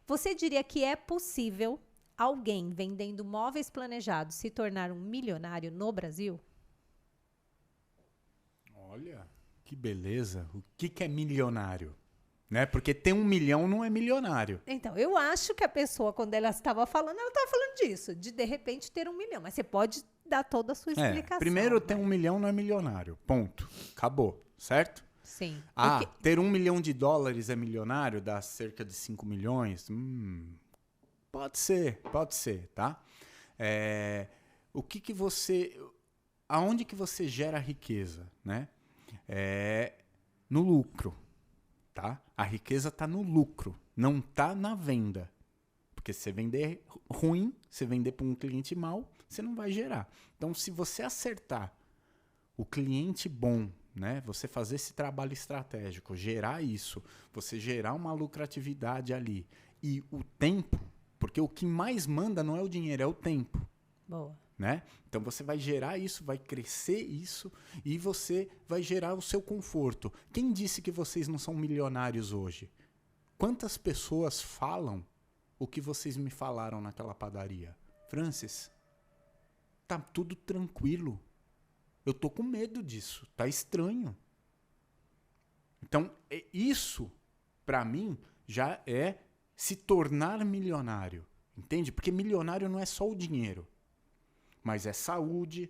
você diria que é possível alguém vendendo móveis planejados se tornar um milionário no Brasil? Olha, que beleza. O que é milionário? Né? Porque ter 1 milhão não é milionário. Então, eu acho que a pessoa, quando ela estava falando disso, de repente ter 1 milhão. Mas você pode dar toda a sua explicação. Primeiro, ter 1 milhão não é milionário. Ponto. Acabou. Certo? Sim. Ter $1 milhão é milionário? Dá cerca de 5 milhões? Pode ser, tá? O que você... Aonde que você gera riqueza, né? No lucro, tá? A riqueza está no lucro, não está na venda. Porque se você vender ruim, se vender para um cliente mau, você não vai gerar. Então, se você acertar o cliente bom, né? Você fazer esse trabalho estratégico, gerar isso, você gerar uma lucratividade ali e o tempo, porque o que mais manda não é o dinheiro, é o tempo. Boa. Né? Então você vai gerar isso, vai crescer isso e você vai gerar o seu conforto. Quem disse que vocês não são milionários hoje? Quantas pessoas falam o que vocês me falaram naquela padaria? Francis, tá tudo tranquilo. Eu tô com medo disso, tá estranho. Então, isso, para mim, já é se tornar milionário. Entende? Porque milionário não é só o dinheiro. Mas é saúde.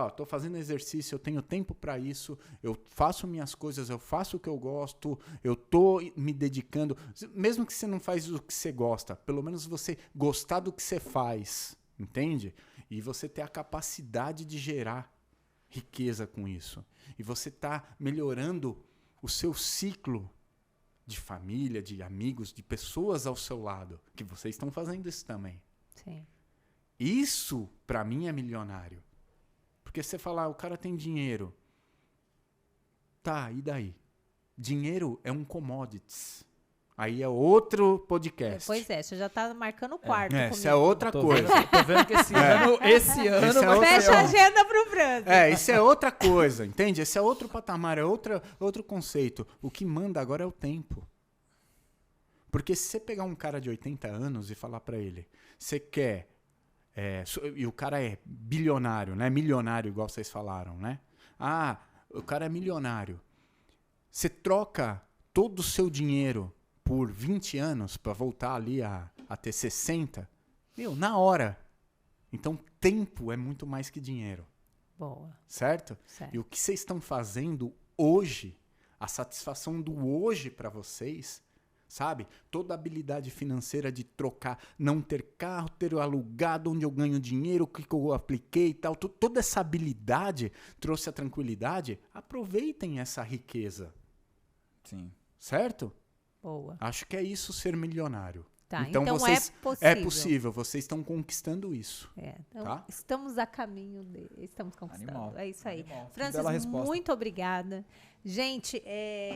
Estou fazendo exercício, eu tenho tempo para isso, eu faço minhas coisas, eu faço o que eu gosto, eu estou me dedicando. Mesmo que você não faz o que você gosta, pelo menos você gostar do que você faz, entende? E você ter a capacidade de gerar riqueza com isso. E você está melhorando o seu ciclo de família, de amigos, de pessoas ao seu lado, que vocês estão fazendo isso também. Sim. Isso, para mim, é milionário. Porque você falar, o cara tem dinheiro. Tá, e daí? Dinheiro é um commodities. Aí é outro podcast. Pois é, você já tá marcando o quarto comigo. Isso é outra coisa. Tô vendo que esse ano Esse é vai outro- ser, Fecha ó, a agenda pro Francis. Isso é outra coisa, entende? Esse é outro patamar, é outro conceito. O que manda agora é o tempo. Porque se você pegar um cara de 80 anos e falar para ele, você quer... e o cara é bilionário, né? Milionário, igual vocês falaram, né? O cara é milionário. Você troca todo o seu dinheiro por 20 anos para voltar ali a ter 60, na hora. Então, tempo é muito mais que dinheiro. Boa. Certo? Certo. E o que vocês estão fazendo hoje, a satisfação do hoje para vocês, sabe? Toda a habilidade financeira de trocar, não ter carro, ter alugado, onde eu ganho dinheiro, o que eu apliquei e tal. Toda essa habilidade trouxe a tranquilidade. Aproveitem essa riqueza. Sim. Certo? Boa. Acho que é isso ser milionário. Tá, então vocês, é possível. Vocês estão conquistando isso. Então tá? Estamos a caminho estamos conquistando. Animal. É isso aí. Animal. Francis, muito obrigada. Gente,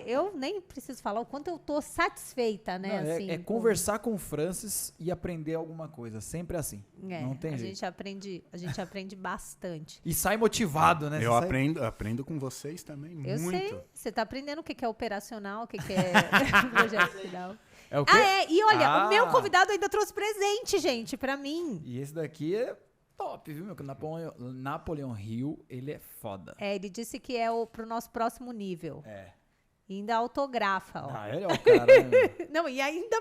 eu nem preciso falar o quanto eu tô satisfeita, né? Não, assim, conversar com o Francis e aprender alguma coisa. Sempre assim. Não tem jeito. A gente aprende bastante. E sai motivado, né? Eu aprendo com vocês também Eu muito. sei. Você tá aprendendo o que é operacional, o que é projeto final. É o quê? E olha, o meu convidado ainda trouxe presente, gente, pra mim. E esse daqui é top, viu, meu? Napoleon Hill, ele é foda. Ele disse que é pro nosso próximo nível. E ainda autografa, ó. Ele é o cara, né? Não, e ainda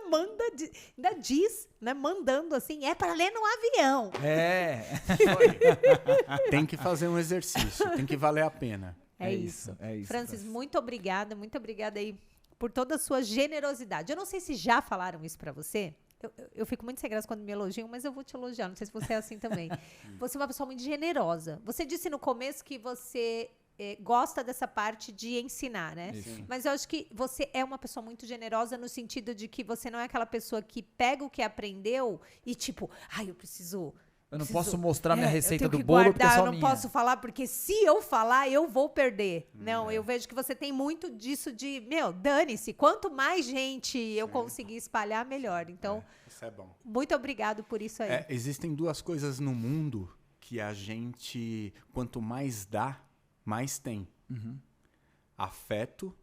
ainda diz, né, mandando assim, é para ler no avião. Tem que fazer um exercício, tem que valer a pena. É isso. Francis, muito obrigada aí por toda a sua generosidade. Eu não sei se já falaram isso pra você. Eu fico muito sem graça quando me elogiam, mas eu vou te elogiar. Não sei se você é assim também. Você é uma pessoa muito generosa. Você disse no começo que você gosta dessa parte de ensinar, né? Isso. Mas eu acho que você é uma pessoa muito generosa no sentido de que você não é aquela pessoa que pega o que aprendeu e tipo, eu preciso... Eu não posso mostrar minha receita do bolo porque é só eu não minha. posso falar porque se eu falar, eu vou perder. Não, eu vejo que você tem muito disso de, dane-se. Quanto mais gente eu conseguir espalhar, melhor. Então, isso é bom. Muito obrigado por isso aí. Existem duas coisas no mundo que a gente, quanto mais dá, mais tem. Afeto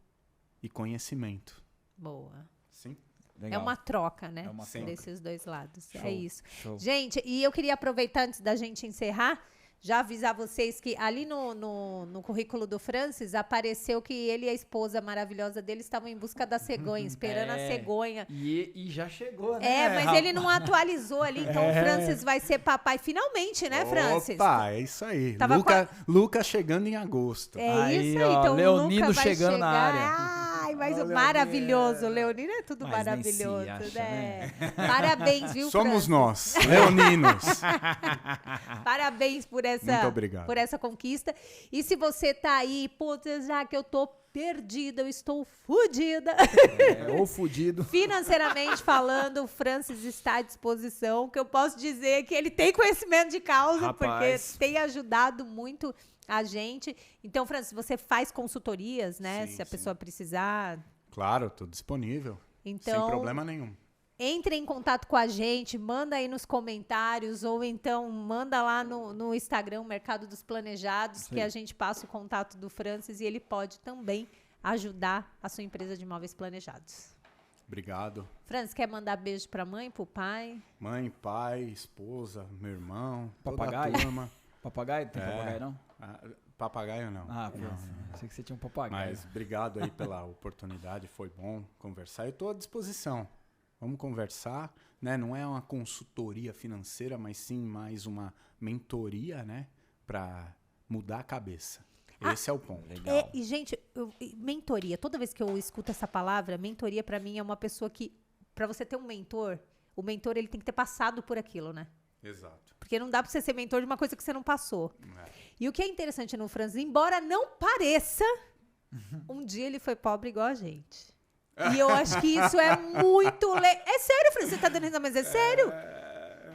e conhecimento. Boa. Sim. Legal. É uma troca, né? Desses dois lados. É isso. Show. Gente, e eu queria aproveitar antes da gente encerrar, já avisar vocês que ali no currículo do Francis apareceu que ele e a esposa maravilhosa dele estavam em busca da cegonha, esperando a cegonha. E já chegou, né? Mas ele não atualizou ali, então o Francis vai ser papai finalmente, né, Francis? Opa, é isso aí. Lucas chegando em agosto. Isso aí. Então Leonino vai chegando na área. Mas o maravilhoso, Leonino é tudo maravilhoso, acha, né? Parabéns, viu, Somos Francis? nós, leoninos. Parabéns por Muito obrigado. por essa conquista. E se você tá aí, já que eu tô perdida, eu estou fudida. Ou fudido. Financeiramente falando, o Francis está à disposição. O que eu posso dizer é que ele tem conhecimento de causa, porque tem ajudado muito a gente. Então, Francis, você faz consultorias, né? Se a pessoa precisar. Claro, estou disponível. Então, sem problema nenhum. Entre em contato com a gente, manda aí nos comentários ou então manda lá no Instagram, Mercado dos Planejados, que a gente passa o contato do Francis e ele pode também ajudar a sua empresa de imóveis planejados. Obrigado. Francis, quer mandar beijo para a mãe, para o pai? Mãe, pai, esposa, meu irmão, papagaio. toda a turma. Papagaio? Tem papagaio não? Papagaio não. Achei que você tinha um papagaio. Mas obrigado aí pela oportunidade, foi bom conversar. Eu estou à disposição. Vamos conversar, né? Não é uma consultoria financeira, mas sim mais uma mentoria, né? Para mudar a cabeça. Esse é o ponto. Legal. E, gente, mentoria. Toda vez que eu escuto essa palavra, mentoria para mim é uma pessoa que, para você ter um mentor, o mentor ele tem que ter passado por aquilo, né? Exato. Porque não dá para você ser mentor de uma coisa que você não passou. E o que é interessante no Francis, embora não pareça, um dia ele foi pobre igual a gente. E eu acho que isso é muito... É sério, Francis, você tá dando risada, mas é sério.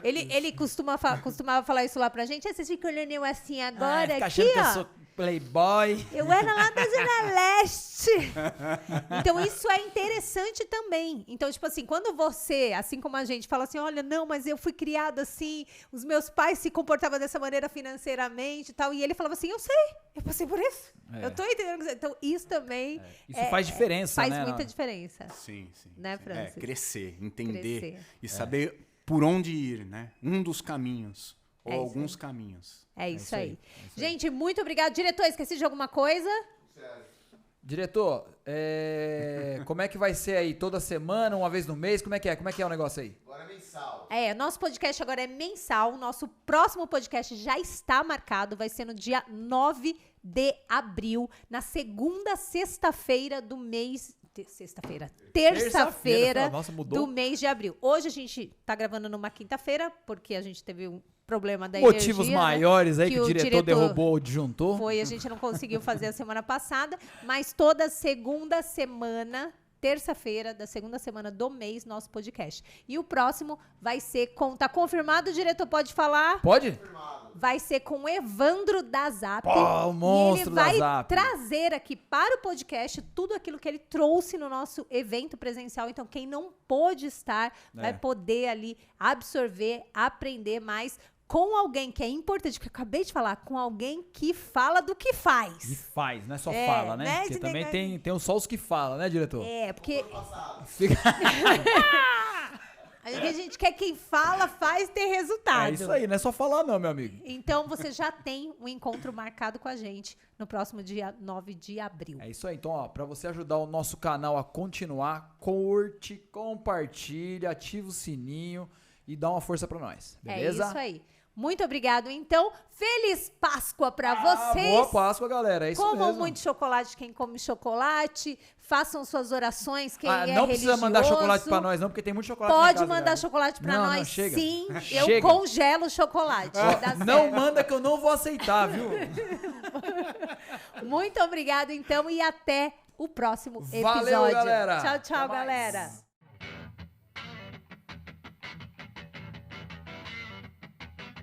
Ele costumava falar isso lá pra gente. Vocês ficam olhando eu assim agora, aqui, achando ó. que eu sou playboy. Eu era lá da Zona Leste. Então, isso é interessante também. Então, tipo assim, quando você, assim como a gente, fala assim, olha, não, mas eu fui criado assim, os meus pais se comportavam dessa maneira financeiramente e tal. E ele falava assim, eu sei, eu passei por isso. Eu tô entendendo. Então, isso também... Isso faz diferença, faz né? Faz muita diferença. Sim. Né, Francis? Crescer, entender e saber por onde ir, né? Um dos caminhos. Ou alguns caminhos. É isso aí. Gente, muito obrigado. Diretor, esqueci de alguma coisa? Diretor, como é que vai ser aí? Toda semana, uma vez no mês? Como é que é? Como é que é o negócio aí? Agora é mensal. Nosso podcast agora é mensal. Nosso próximo podcast já está marcado. Vai ser no dia 9 de abril, na segunda sexta-feira do mês... Terça-feira Nossa, mudou. do mês de abril. Hoje a gente tá gravando numa quinta-feira, porque a gente teve um problema da Motivos energia, maiores aí que que o o diretor diretor derrubou o disjuntor. Foi, a gente não conseguiu fazer a semana passada, mas toda segunda semana, terça-feira da segunda semana do mês, nosso podcast. E o próximo vai ser tá confirmado, o diretor pode falar? Pode? Vai ser com o Evandro da Zap. Pô, o monstro e ele vai da Zap. trazer aqui para o podcast tudo aquilo que ele trouxe no nosso evento presencial. Então, quem não pôde estar, vai poder ali absorver, aprender mais com alguém que é importante, que eu acabei de falar, com alguém que fala do que faz. E faz, não é só fala, né? Porque também tem só os que falam, né, diretor? Porque Fica... a gente quer quem fala, faz ter resultado. É isso aí, não é só falar não, meu amigo. Então, você já tem um encontro marcado com a gente no próximo dia 9 de abril. É isso aí. Então, ó, pra você ajudar o nosso canal a continuar, curte, compartilha, ativa o sininho e dá uma força pra nós, beleza? É isso aí. Muito obrigado, então. Feliz Páscoa pra vocês. Boa Páscoa, galera. É isso mesmo. Comam muito chocolate quem come chocolate. Façam suas orações quem é não precisa religioso. mandar chocolate pra nós, não, porque tem muito chocolate na Pode casa, mandar galera. chocolate pra Não, nós, não, chega. sim. Chega. Eu congelo o chocolate. Dá Não certo. manda que eu não vou aceitar, viu? Muito obrigado, então, e até o próximo episódio. Valeu, galera. Tchau, tchau, Até mais. galera.